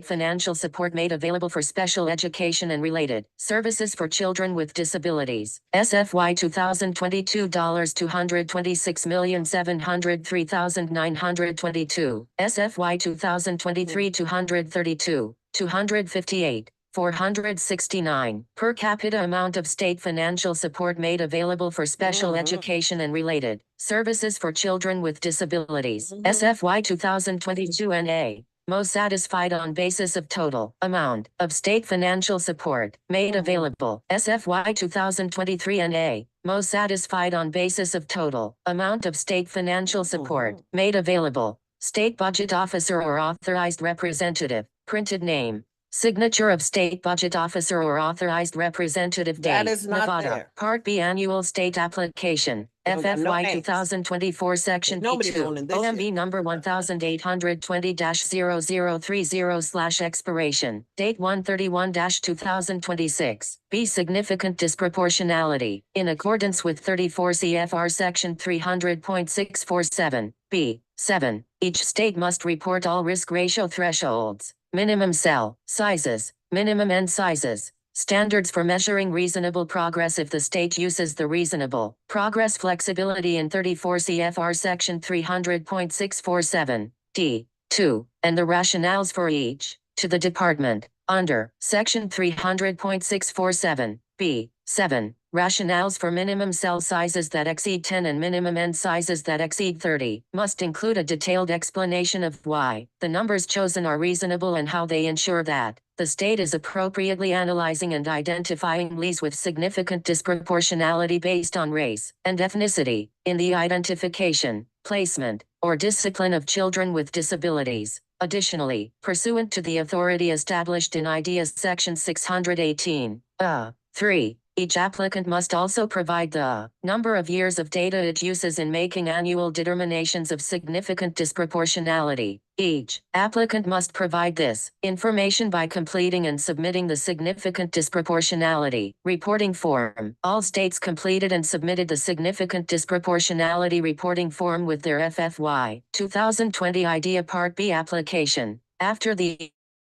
financial support made available for special education and related services for children with disabilities. SFY 2022 $226,703,922. SFY 2023 232, 258. 469. Per capita amount of state financial support made available for special education and related services for children with disabilities. SFY 2022 NA. Most satisfied on basis of total amount of state financial support made available. SFY 2023 NA. Most satisfied on basis of total amount of state financial support made available. State Budget Officer or Authorized Representative. Printed name. Signature of State Budget Officer or Authorized Representative date. That is not Nevada. there. Part B Annual State Application. They don't got no FFY names. 2024 Section Nobody B2. on in this OMB shit. number 1820-0030/expiration. Date 131-2026. B. Significant disproportionality. In accordance with 34 CFR Section 300.647. B. 7. Each state must report all risk ratio thresholds, minimum cell sizes, minimum end sizes, standards for measuring reasonable progress if the state uses the reasonable progress flexibility in 34 CFR Section 300.647, D. 2, and the rationales for each, to the Department, under Section 300.647, B. 7. Rationales for minimum cell sizes that exceed 10 and minimum end sizes that exceed 30 must include a detailed explanation of why the numbers chosen are reasonable and how they ensure that the state is appropriately analyzing and identifying leads with significant disproportionality based on race and ethnicity in the identification, placement, or discipline of children with disabilities. Additionally, pursuant to the authority established in IDEA Section 618, 3. Each applicant must also provide the number of years of data it uses in making annual determinations of significant disproportionality. Each applicant must provide this information by completing and submitting the significant disproportionality reporting form. All states completed and submitted the significant disproportionality reporting form with their FFY 2020 IDEA Part B application. After the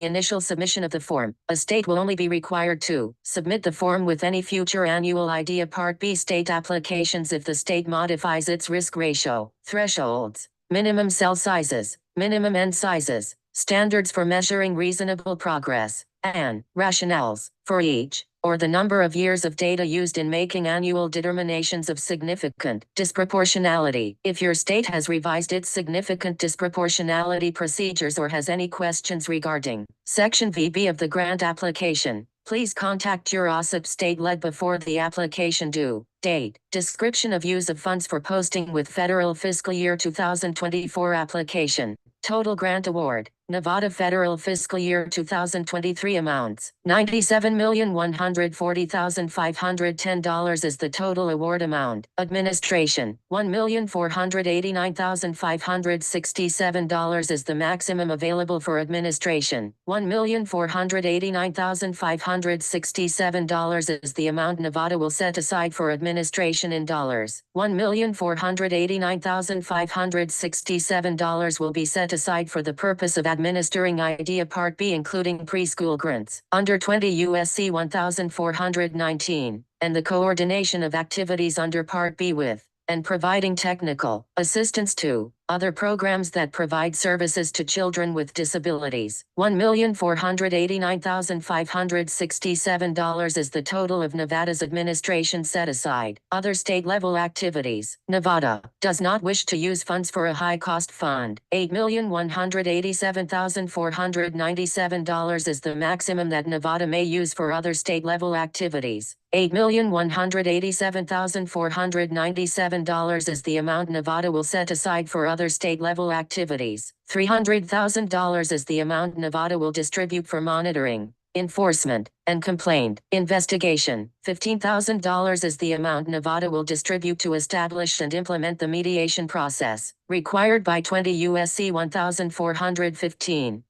initial submission of the form, a state will only be required to submit the form with any future annual IDEA Part B state applications if the state modifies its risk ratio, thresholds, minimum cell sizes, minimum end sizes, standards for measuring reasonable progress, and rationales for each or the number of years of data used in making annual determinations of significant disproportionality. If your state has revised its significant disproportionality procedures or has any questions regarding Section VB of the grant application, please contact your OSIP state-led before the application due date. Description of use of funds for posting with Federal Fiscal Year 2024 application. Total grant award. Nevada Federal Fiscal Year 2023 amounts. $97,140,510 is the total award amount. Administration. $1,489,567 is the maximum available for administration. $1,489,567 is the amount Nevada will set aside for administration in dollars. $1,489,567 will be set aside for the purpose of administering IDEA Part B, including preschool grants, under 20 U.S.C. 1419, and the coordination of activities under Part B with, and providing technical assistance to, other programs that provide services to children with disabilities. $1,489,567 is the total of Nevada's administration set aside. Other state-level activities. Nevada does not wish to use funds for a high-cost fund. $8,187,497 is the maximum that Nevada may use for other state-level activities. $8,187,497 is the amount Nevada will set aside for other state-level activities. $300,000 is the amount Nevada will distribute for monitoring, enforcement, and complaint investigation. $15,000 is the amount Nevada will distribute to establish and implement the mediation process, required by 20 U.S.C. 1415.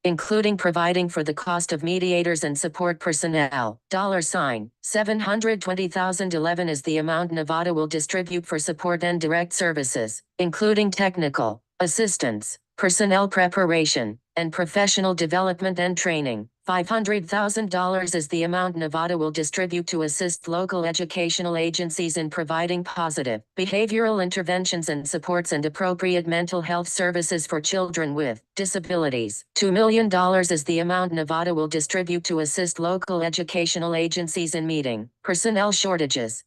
Including providing for the cost of mediators and support personnel. $720,011 is the amount Nevada will distribute for support and direct services, including technical assistance, personnel preparation, and professional development and training. $500,000 is the amount Nevada will distribute to assist local educational agencies in providing positive behavioral interventions and supports and appropriate mental health services for children with disabilities. $2 million is the amount Nevada will distribute to assist local educational agencies in meeting personnel shortages.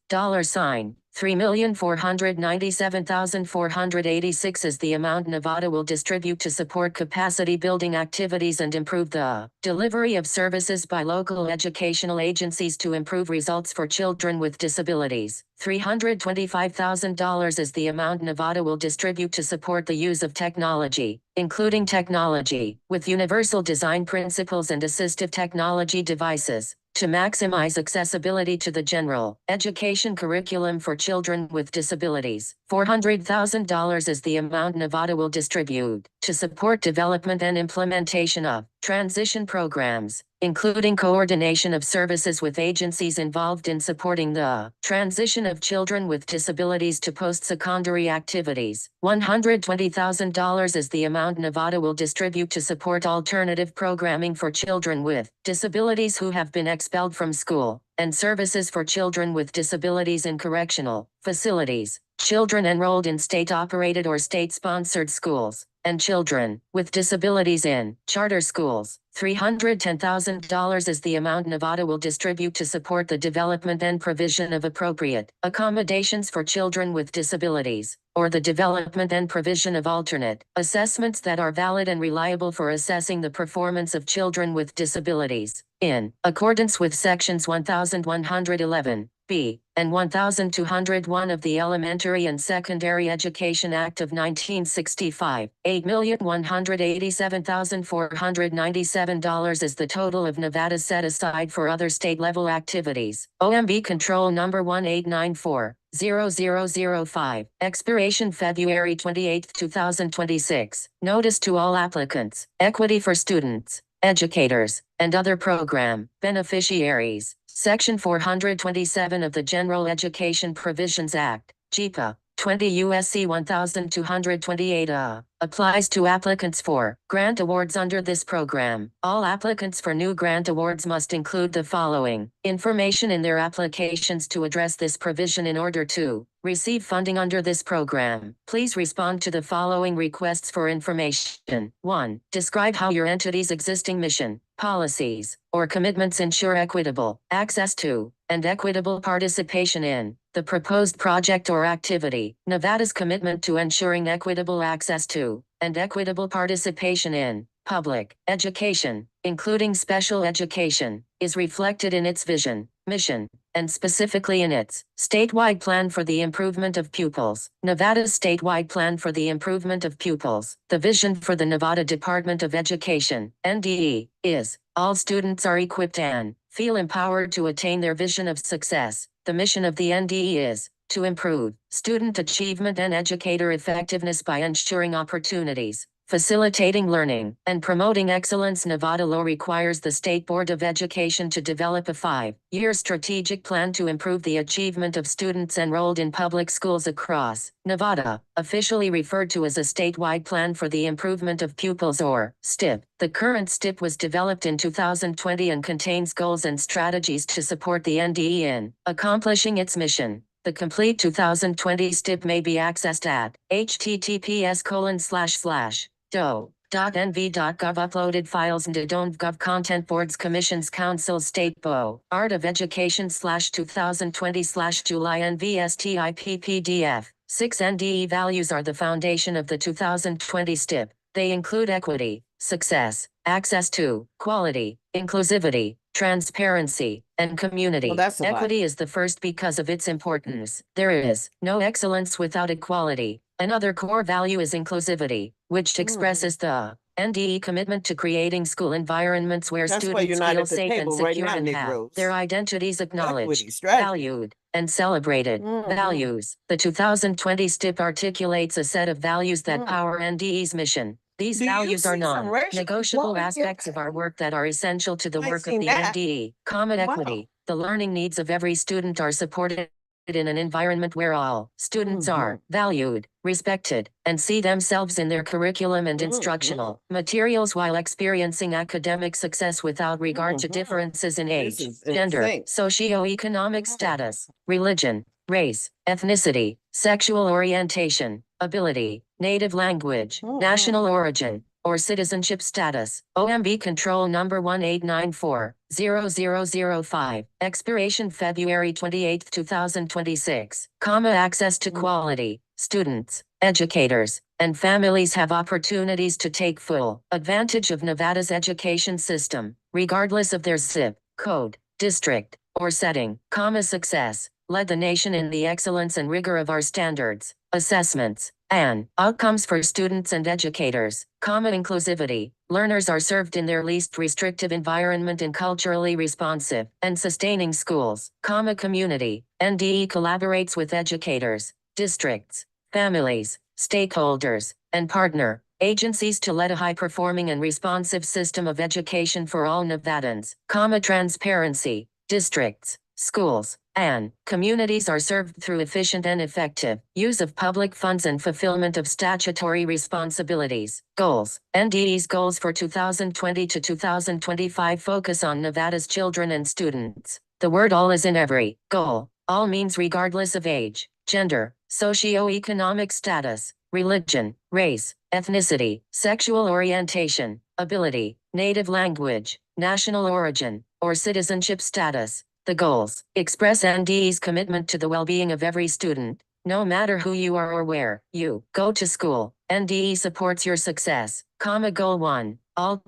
$3,497,486 is the amount Nevada will distribute to support capacity building activities and improve the delivery of services by local educational agencies to improve results for children with disabilities. $325,000 is the amount Nevada will distribute to support the use of technology, including technology with universal design principles and assistive technology devices, to maximize accessibility to the general education curriculum for children with disabilities. $400,000 is the amount Nevada will distribute to support development and implementation of transition programs, including coordination of services with agencies involved in supporting the transition of children with disabilities to post-secondary activities. $120,000 is the amount Nevada will distribute to support alternative programming for children with disabilities who have been expelled from school, and services for children with disabilities in correctional facilities, children enrolled in state-operated or state-sponsored schools, and children with disabilities in charter schools. $310,000 is the amount Nevada will distribute to support the development and provision of appropriate accommodations for children with disabilities, or the development and provision of alternate assessments that are valid and reliable for assessing the performance of children with disabilities, in accordance with Sections 1111. B, and 1201 of the Elementary and Secondary Education Act of 1965. $8,187,497 is the total of Nevada set aside for other state-level activities. OMB Control Number 1894-0005. Expiration February 28, 2026. Notice to all applicants. Equity for students, educators, and other program beneficiaries. Section 427 of the General Education Provisions Act, JEPA, 20 USC 1228 applies to applicants for grant awards under this program. All applicants for new grant awards must include the following information in their applications to address this provision in order to receive funding under this program. Please respond to the following requests for information. 1. Describe how your entity's existing mission, policies, or commitments ensure equitable access to and equitable participation in the proposed project or activity. Nevada's commitment to ensuring equitable access to and equitable participation in public education, including special education, is reflected in its vision, mission, and specifically in its statewide plan for the improvement of pupils. Nevada's statewide plan for the improvement of pupils, the vision for the Nevada Department of Education, NDE, is all students are equipped and feel empowered to attain their vision of success. The mission of the NDE is to improve student achievement and educator effectiveness by ensuring opportunities, facilitating learning, and promoting excellence. Nevada law requires the State Board of Education to develop a 5-year strategic plan to improve the achievement of students enrolled in public schools across Nevada, officially referred to as a statewide plan for the improvement of pupils or STIP. The current STIP was developed in 2020 and contains goals and strategies to support the NDE in accomplishing its mission. The complete 2020 STIP may be accessed at https://do.nv.gov. Uploaded files and don't.gov. Content Boards Commissions Council State BO Art of Education /2020/July NVSTIP PDF. 6 NDE values are the foundation of the 2020 STIP. They include equity, success, access to, quality, inclusivity, transparency, and community. Well, that's a lot. Equity is the first because of its importance. There is no excellence without equality. Another core value is inclusivity, which expresses the NDE commitment to creating school environments where That's why you're students not feel at the safe and table right secure now, and have Negroes. their identities acknowledged, Equity strategy. valued, and celebrated. Values. The 2020 STIP articulates a set of values that power NDE's mission. These Do you values are see some racial non-negotiable equality here? aspects of our work that are essential to the I work of seen the that. NDE. Common Wow. equity. The learning needs of every student are supported in an environment where all students are valued, respected, and see themselves in their curriculum and instructional materials while experiencing academic success without regard to differences in age, is gender, insane. socioeconomic status, religion, race, ethnicity, sexual orientation, ability, native language, national origin, or citizenship status. OMB Control Number 1894-0005, expiration February 28, 2026, access to quality. Students, educators, and families have opportunities to take full advantage of Nevada's education system, regardless of their zip code, district, or setting. Success led the nation in the excellence and rigor of our standards, assessments, and outcomes for students and educators. Inclusivity. Learners are served in their least restrictive environment in culturally responsive and sustaining schools. Community. NDE collaborates with educators, districts, families, stakeholders, and partner agencies to lead a high-performing and responsive system of education for all Nevadans. Transparency. Districts, schools, and communities are served through efficient and effective use of public funds and fulfillment of statutory responsibilities. Goals. NDE's goals for 2020 to 2025 focus on Nevada's children and students. The word all is in every goal. All means regardless of age, gender, socioeconomic status, religion, race, ethnicity, sexual orientation, ability, native language, national origin, or citizenship status. The goals express NDE's commitment to the well-being of every student, no matter who you are or where you go to school. NDE supports your success. Goal 1. All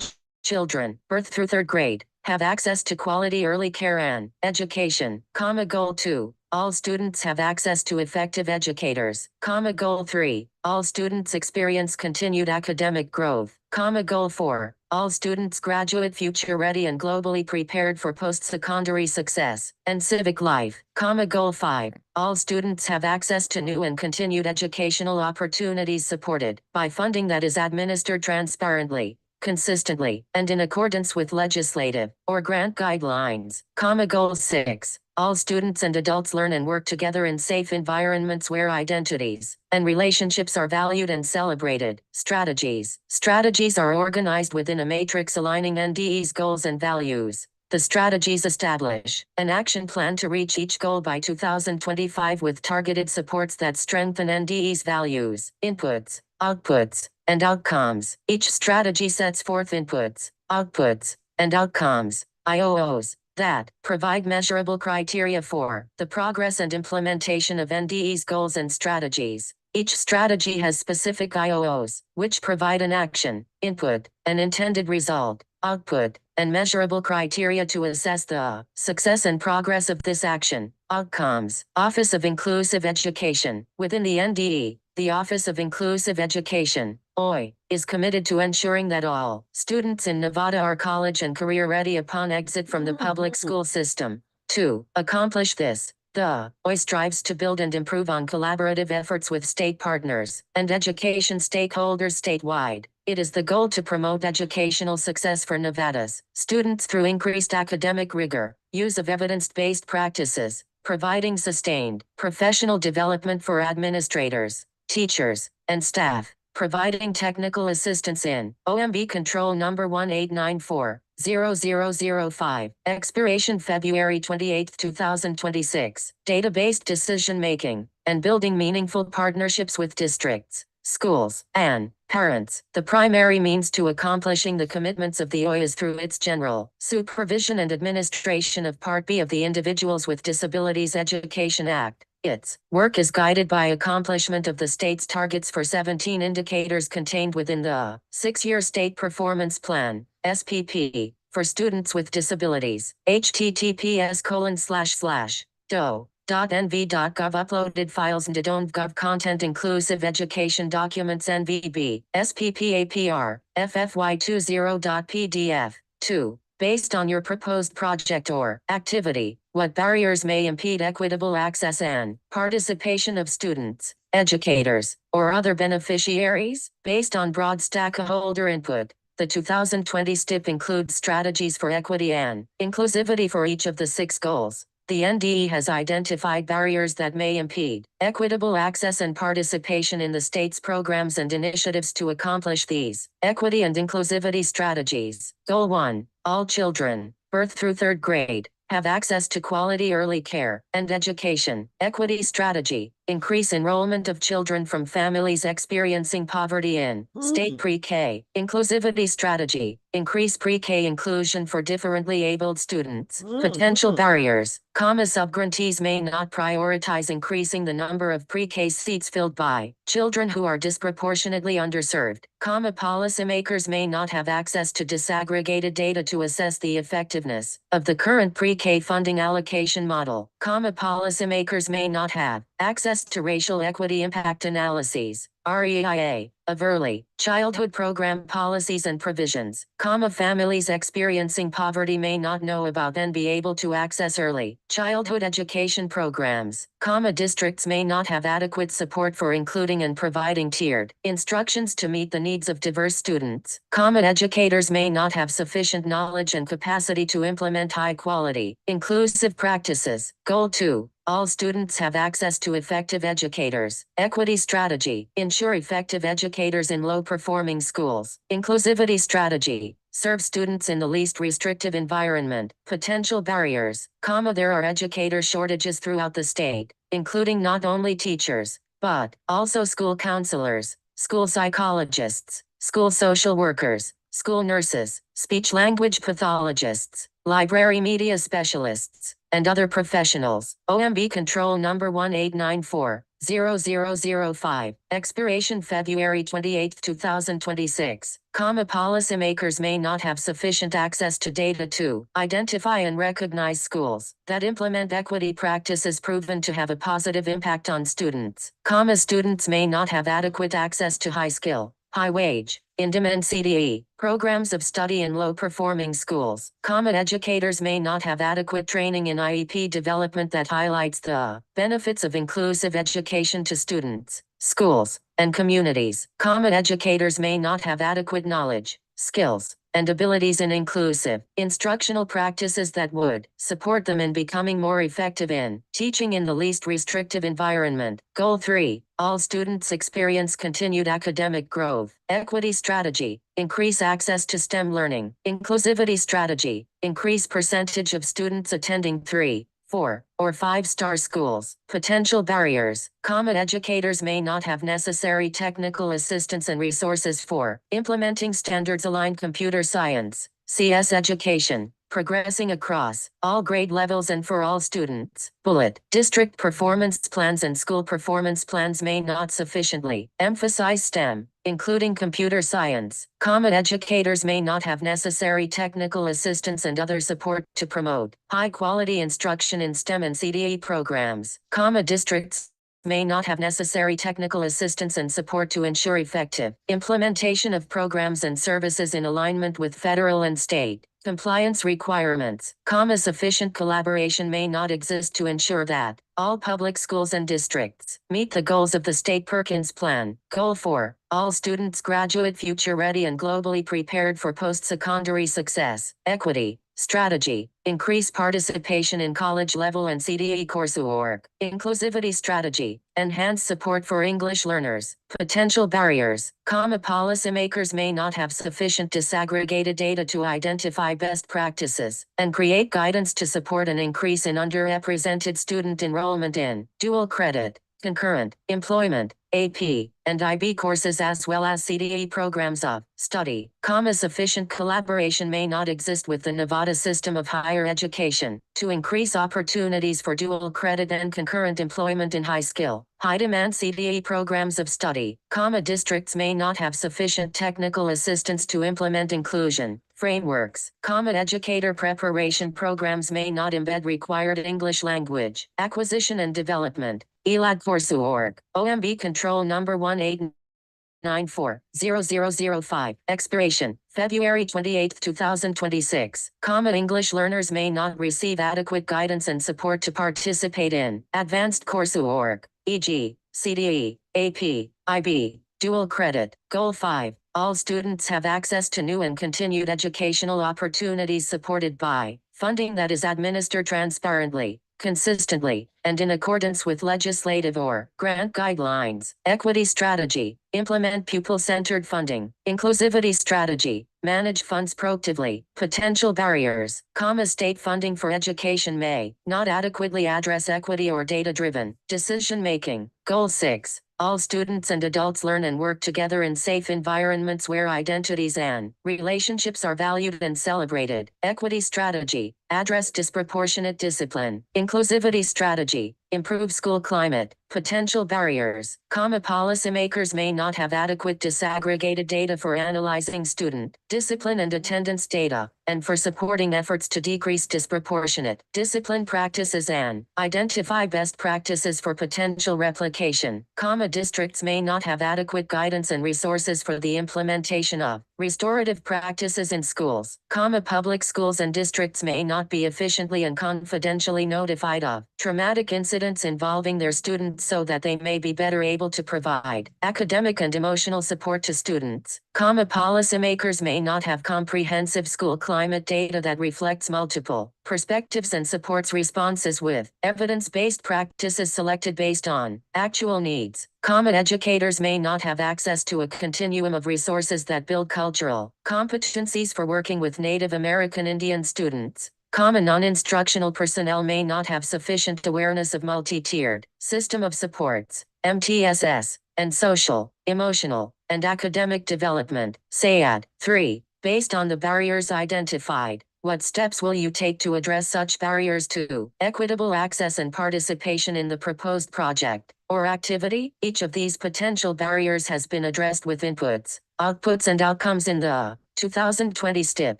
children, birth through 3rd grade, have access to quality early care and education. Goal 2. All students have access to effective educators. Goal 3. All students experience continued academic growth. Goal 4. All students graduate future-ready and globally prepared for post-secondary success and civic life. Goal 5. All students have access to new and continued educational opportunities supported by funding that is administered transparently, consistently, and in accordance with legislative or grant guidelines. Goal 6. all students and adults learn and work together in safe environments where identities and relationships are valued and celebrated. Strategies. Strategies are organized within a matrix aligning NDE's goals and values. The strategies establish an action plan to reach each goal by 2025 with targeted supports that strengthen NDE's values, inputs, outputs, and outcomes. Each strategy sets forth inputs, outputs, and outcomes, IOOs, that provide measurable criteria for the progress and implementation of NDE's goals and strategies. Each strategy has specific IOOs, which provide an action, input, an intended result, output, and measurable criteria to assess the success and progress of this action. Outcomes. Office of Inclusive Education. Within the NDE, the Office of Inclusive Education, OI, is committed to ensuring that all students in Nevada are college and career ready upon exit from the public school system. To accomplish this, the OI strives to build and improve on collaborative efforts with state partners and education stakeholders statewide. It is the goal to promote educational success for Nevada's students through increased academic rigor, use of evidence-based practices, providing sustained professional development for administrators, teachers, and staff, providing technical assistance in OMB Control Number 1894-0005, expiration February 28, 2026, data-based decision-making, and building meaningful partnerships with districts, schools, and parents. The primary means to accomplishing the commitments of the OI is through its general supervision and administration of Part B of the Individuals with Disabilities Education Act. Its work is guided by accomplishment of the state's targets for 17 indicators contained within the 6-year State Performance Plan, SPP, for students with disabilities. https://do.nv.gov uploaded files and don't.gov content inclusive education documents NVB, SPPAPR, FFY20.pdf. 2. Based on your proposed project or activity, what barriers may impede equitable access and participation of students, educators, or other beneficiaries? Based on broad stakeholder input, the 2020 STIP includes strategies for equity and inclusivity for each of the 6 goals. The NDE has identified barriers that may impede equitable access and participation in the state's programs and initiatives to accomplish these equity and inclusivity strategies. Goal 1. All children, birth through 3rd grade, have access to quality early care and education. Equity strategy. Increase enrollment of children from families experiencing poverty in state pre-K. Inclusivity strategy. Increase pre-K inclusion for differently abled students. Potential barriers. Subgrantees may not prioritize increasing the number of pre-K seats filled by children who are disproportionately underserved. Policymakers may not have access to disaggregated data to assess the effectiveness of the current pre-K funding allocation model. Policymakers may not have access to racial equity impact analyses, REIA, of early childhood program policies and provisions. Families experiencing poverty may not know about and be able to access early childhood education programs. Districts may not have adequate support for including and providing tiered instructions to meet the needs of diverse students. Educators may not have sufficient knowledge and capacity to implement high-quality, inclusive practices. Goal 2. All students have access to effective educators. Equity strategy. Ensure effective educators in low-performing schools. Inclusivity strategy. Serve students in the least restrictive environment. Potential barriers. There are educator shortages throughout the state, including not only teachers, but also school counselors, school psychologists, school social workers, school nurses, speech-language pathologists, library media specialists, and other professionals. OMB Control Number 1894-0005, expiration February 28, 2026. Policymakers may not have sufficient access to data to identify and recognize schools that implement equity practices proven to have a positive impact on students. Students may not have adequate access to high-skill, high-wage, in-demand CDE programs of study in low-performing schools. Educators may not have adequate training in IEP development that highlights the benefits of inclusive education to students, schools, and communities. Educators may not have adequate knowledge, skills, and abilities in inclusive, instructional practices that would support them in becoming more effective in teaching in the least restrictive environment. Goal 3. All students experience continued academic growth. Equity strategy. Increase access to STEM learning. Inclusivity strategy. Increase percentage of students attending 3, 4, or 5-star schools. Potential barriers. Educators may not have necessary technical assistance and resources for implementing standards-aligned computer science, CS education, progressing across all grade levels and for all students. Bullet. District performance plans and school performance plans may not sufficiently emphasize STEM, including computer science. Educators may not have necessary technical assistance and other support to promote high-quality instruction in STEM and CDE programs. Districts may not have necessary technical assistance and support to ensure effective implementation of programs and services in alignment with federal and state compliance requirements. Sufficient collaboration may not exist to ensure that all public schools and districts meet the goals of the State Perkins Plan. Goal 4. All students graduate future-ready and globally prepared for post-secondary success. Equity strategy. Increase participation in college-level and CDE coursework. Inclusivity strategy. Enhance support for English learners. Potential barriers. Policymakers may not have sufficient disaggregated data to identify best practices and create guidance to support an increase in underrepresented student enrollment in dual credit, concurrent, employment, AP, and IB courses as well as CDE programs of study. Sufficient collaboration may not exist with the Nevada system of higher education to increase opportunities for dual credit and concurrent employment in high-skill, high-demand CDE programs of study. Districts may not have sufficient technical assistance to implement inclusion frameworks. Educator preparation programs may not embed required English language acquisition and development. ELAD coursework. OMB Control Number 1894-0005. Expiration, February 28, 2026. English learners may not receive adequate guidance and support to participate in advanced coursework, e.g., CDE, AP, IB, dual credit. Goal 5. All students have access to new and continued educational opportunities supported by funding that is administered transparently, consistently, and in accordance with legislative or grant guidelines. Equity strategy. Implement pupil-centered funding. Inclusivity strategy. Manage funds proactively. Potential barriers. State funding for education may not adequately address equity or data-driven decision-making. Goal 6. All students and adults learn and work together in safe environments where identities and relationships are valued and celebrated. Equity strategy. Address disproportionate discipline. Inclusivity strategy. Improve school climate. Potential barriers. Policymakers may not have adequate disaggregated data for analyzing student discipline and attendance data, and for supporting efforts to decrease disproportionate discipline practices and identify best practices for potential replication. Districts may not have adequate guidance and resources for the implementation of restorative practices in schools. Public schools and districts may not be efficiently and confidentially notified of traumatic incidents involving their students so that they may be better able to provide academic and emotional support to students. Policymakers may not have comprehensive school climate data that reflects multiple perspectives and supports responses with evidence-based practices selected based on actual needs. Educators may not have access to a continuum of resources that build cultural competencies for working with Native American Indian students. Non-instructional personnel may not have sufficient awareness of multi-tiered system of supports, MTSS, and social, emotional, and academic development. SAAD. 3. Based on the barriers identified, what steps will you take to address such barriers to equitable access and participation in the proposed project or activity? Each of these potential barriers has been addressed with inputs, outputs, and outcomes in the 2020 STIP.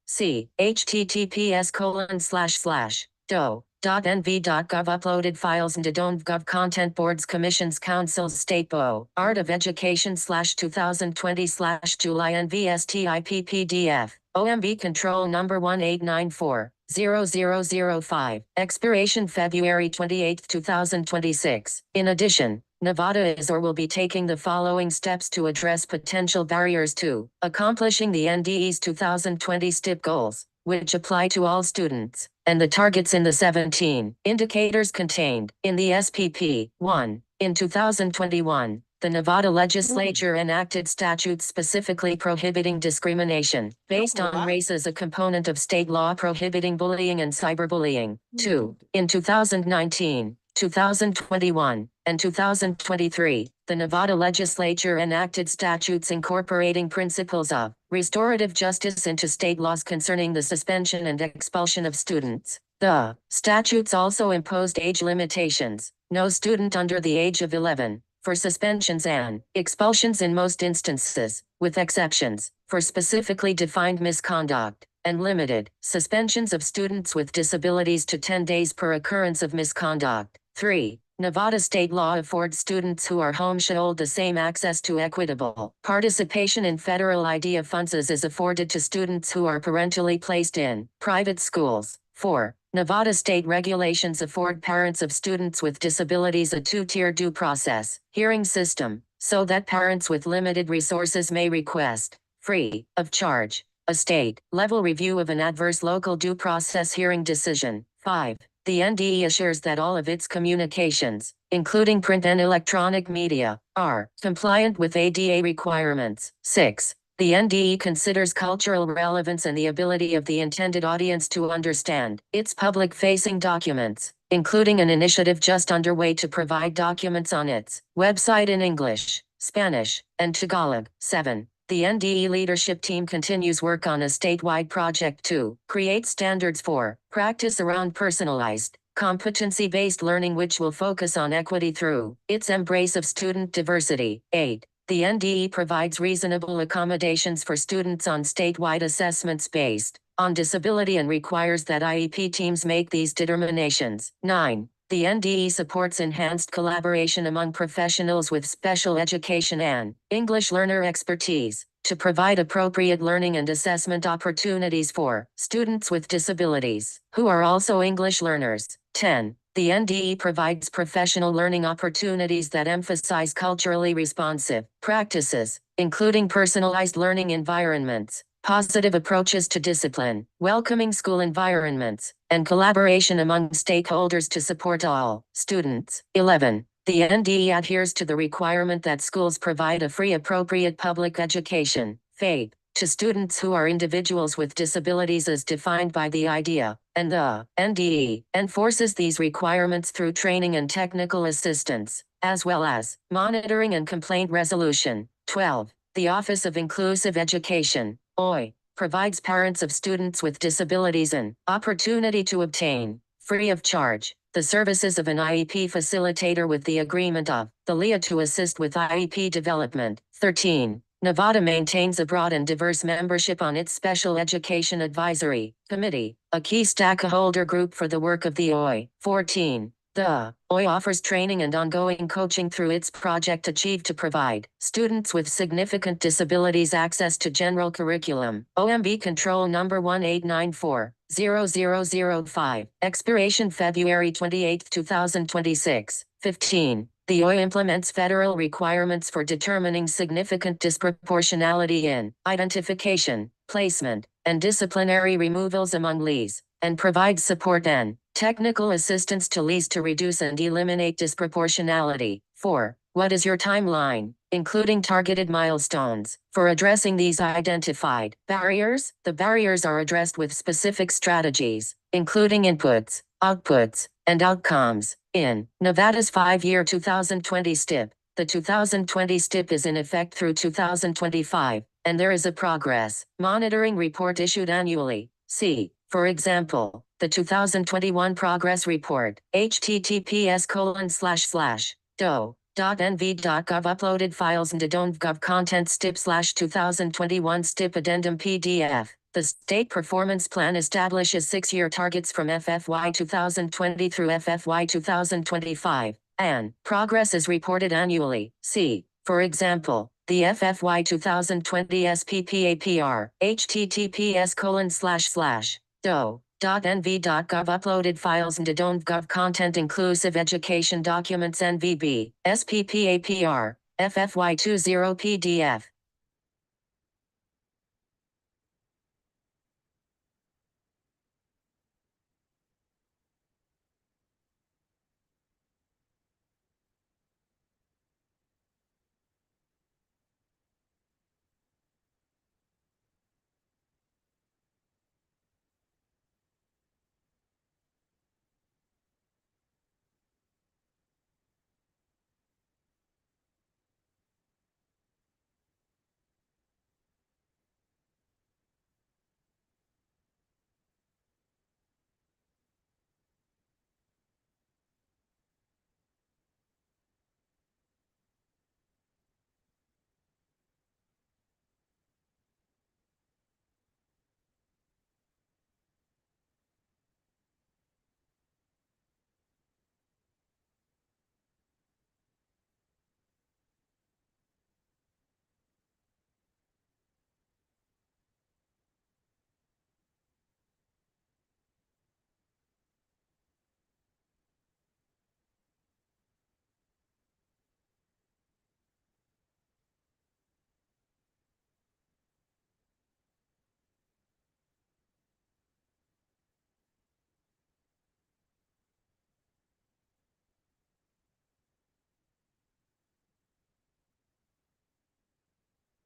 See https://do.nv.gov uploaded files and don't.gov content boards commissions councils state BO Art of Education /2020/July NVSTIP PDF OMB control number 1894-0005 expiration February 28, 2026. In addition, Nevada is or will be taking the following steps to address potential barriers to accomplishing the NDE's 2020 STIP goals, which apply to all students, and the targets in the 17 indicators contained in the SPP. 1. In 2021, the Nevada legislature enacted statutes specifically prohibiting discrimination based on race as a component of state law prohibiting bullying and cyberbullying. 2. In 2019, 2021, and 2023, the Nevada legislature enacted statutes incorporating principles of restorative justice into state laws concerning the suspension and expulsion of students. The statutes also imposed age limitations, no student under the age of 11, for suspensions and expulsions in most instances, with exceptions, for specifically defined misconduct, and limited suspensions of students with disabilities to 10 days per occurrence of misconduct. 3. Nevada state law affords students who are homeschooled the same access to equitable participation in federal IDEA funds as is afforded to students who are parentally placed in private schools. 4. Nevada state regulations afford parents of students with disabilities a two-tier due process hearing system, so that parents with limited resources may request, free of charge, a state-level review of an adverse local due process hearing decision. 5. The NDE assures that all of its communications, including print and electronic media, are compliant with ADA requirements. 6. The NDE considers cultural relevance and the ability of the intended audience to understand its public-facing documents, including an initiative just underway to provide documents on its website in English, Spanish, and Tagalog. 7. The NDE leadership team continues work on a statewide project to create standards for practice around personalized, competency-based learning which will focus on equity through its embrace of student diversity. 8. The NDE provides reasonable accommodations for students on statewide assessments based on disability and requires that IEP teams make these determinations. 9. The NDE supports enhanced collaboration among professionals with special education and English learner expertise to provide appropriate learning and assessment opportunities for students with disabilities who are also English learners. 10. The NDE provides professional learning opportunities that emphasize culturally responsive practices, including personalized learning environments, positive approaches to discipline, welcoming school environments, and collaboration among stakeholders to support all students. 11. The NDE adheres to the requirement that schools provide a free appropriate public education, FAPE, to students who are individuals with disabilities as defined by the IDEA, and the NDE enforces these requirements through training and technical assistance, as well as monitoring and complaint resolution. 12. The Office of Inclusive Education, OI, provides parents of students with disabilities an opportunity to obtain, free of charge, the services of an IEP facilitator with the agreement of the LEA to assist with IEP development. 13. Nevada maintains a broad and diverse membership on its Special Education Advisory Committee, a key stakeholder group for the work of the OI. 14. The OI offers training and ongoing coaching through its Project Achieve to provide students with significant disabilities access to general curriculum. OMB Control Number 1894-0005. Expiration February 28, 2026. 15. The OI implements federal requirements for determining significant disproportionality in identification, placement, and disciplinary removals among LEAs, and provides support and technical assistance to LEAs to reduce and eliminate disproportionality. 4. What is your timeline, including targeted milestones, for addressing these identified barriers? The barriers are addressed with specific strategies, including inputs, outputs, and outcomes. In Nevada's 5-year 2020 STIP, the 2020 STIP is in effect through 2025, and there is a progress monitoring report issued annually. See, for example, the 2021 Progress Report, https://do.nv.gov uploaded files and don't.gov content STIP/2021 STIP addendum PDF. The State Performance Plan establishes 6-year targets from FFY 2020 through FFY 2025, and progress is reported annually. See, for example, the FFY 2020 SPPAPR, https://do. .nv.gov uploaded files and .gov content inclusive education documents NVB, SPPAPR, FFY20 PDF.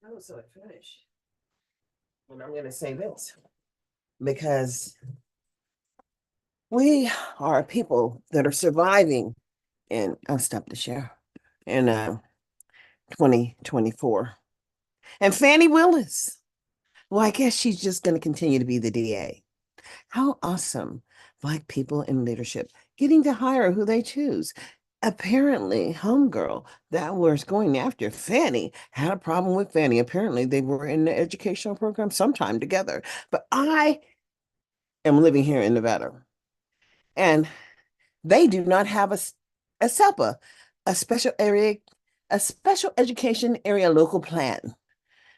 I was so finished. And I'm going to say this because we are people that are surviving, and I'll stop the share in 2024. And Fannie Willis, well, I guess she's just going to continue to be the DA. How awesome. Black people in leadership getting to hire who they choose. Apparently, Homegirl that was going after Fannie had a problem with Fannie. Apparently, they were in the educational program sometime together. But I am living here in Nevada, and they do not have a SEPA, a special area, a special education area local plan.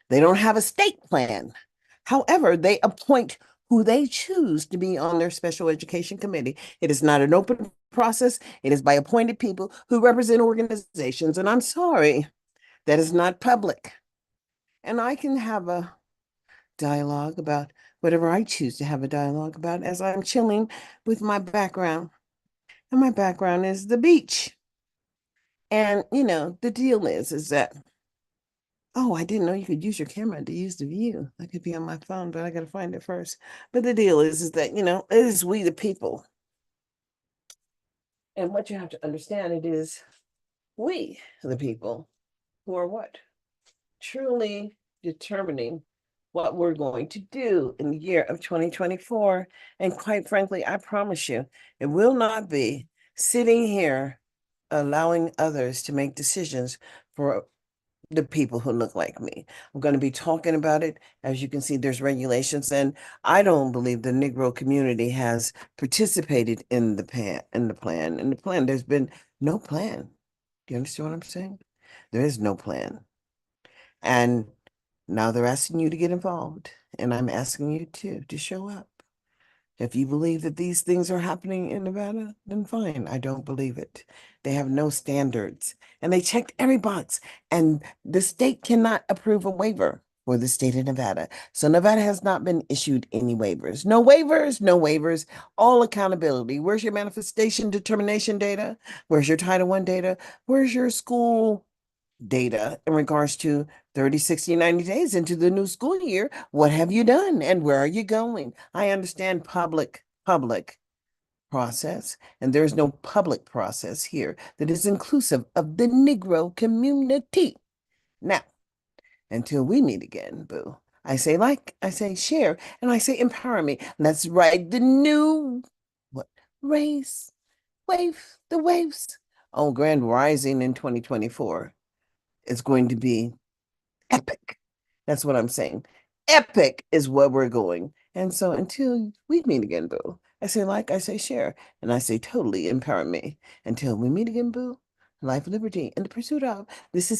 They don't have a state plan. However, they appoint who they choose to be on their special education committee. It is not an open process. It is by appointed people who represent organizations. And I'm sorry, that is not public. And I can have a dialogue about whatever I choose to have a dialogue about as I'm chilling with my background. And my background is the beach. And, the deal is that, oh, I didn't know you could use your camera to use the view. I could be on my phone, but I got to find it first. But the deal is that, it is we the people. And what you have to understand, it is we the people who are what? Truly determining what we're going to do in the year of 2024. And quite frankly, I promise you, it will not be sitting here allowing others to make decisions for the people who look like me. I'm going to be talking about it. As you can see, there's regulations, and I don't believe the Negro community has participated in the plan. In the plan, there's been no plan. Do you understand what I'm saying? There is no plan. And now they're asking you to get involved, and I'm asking you to show up. If you believe that these things are happening in Nevada, then fine. I don't believe it. They have no standards, and they checked every box, and the state cannot approve a waiver for the state of Nevada. So Nevada has not been issued any waivers. No waivers, no waivers, all accountability. Where's your manifestation determination data? Where's your Title I data? Where's your school data in regards to 30, 60, 90 days into the new school year? What have you done and where are you going? I understand public process, and there's no public process here that is inclusive of the Negro community. Now, until we meet again, boo, I say like, I say share, and I say empower me. Let's ride the new what race, wave the waves. Oh, Grand Rising in 2024 is going to be epic. That's what I'm saying. Epic is where we're going. And so until we meet again, boo, I say like, I say share, and I say totally empower me. Until we meet again, boo, life, liberty, and the pursuit of. This is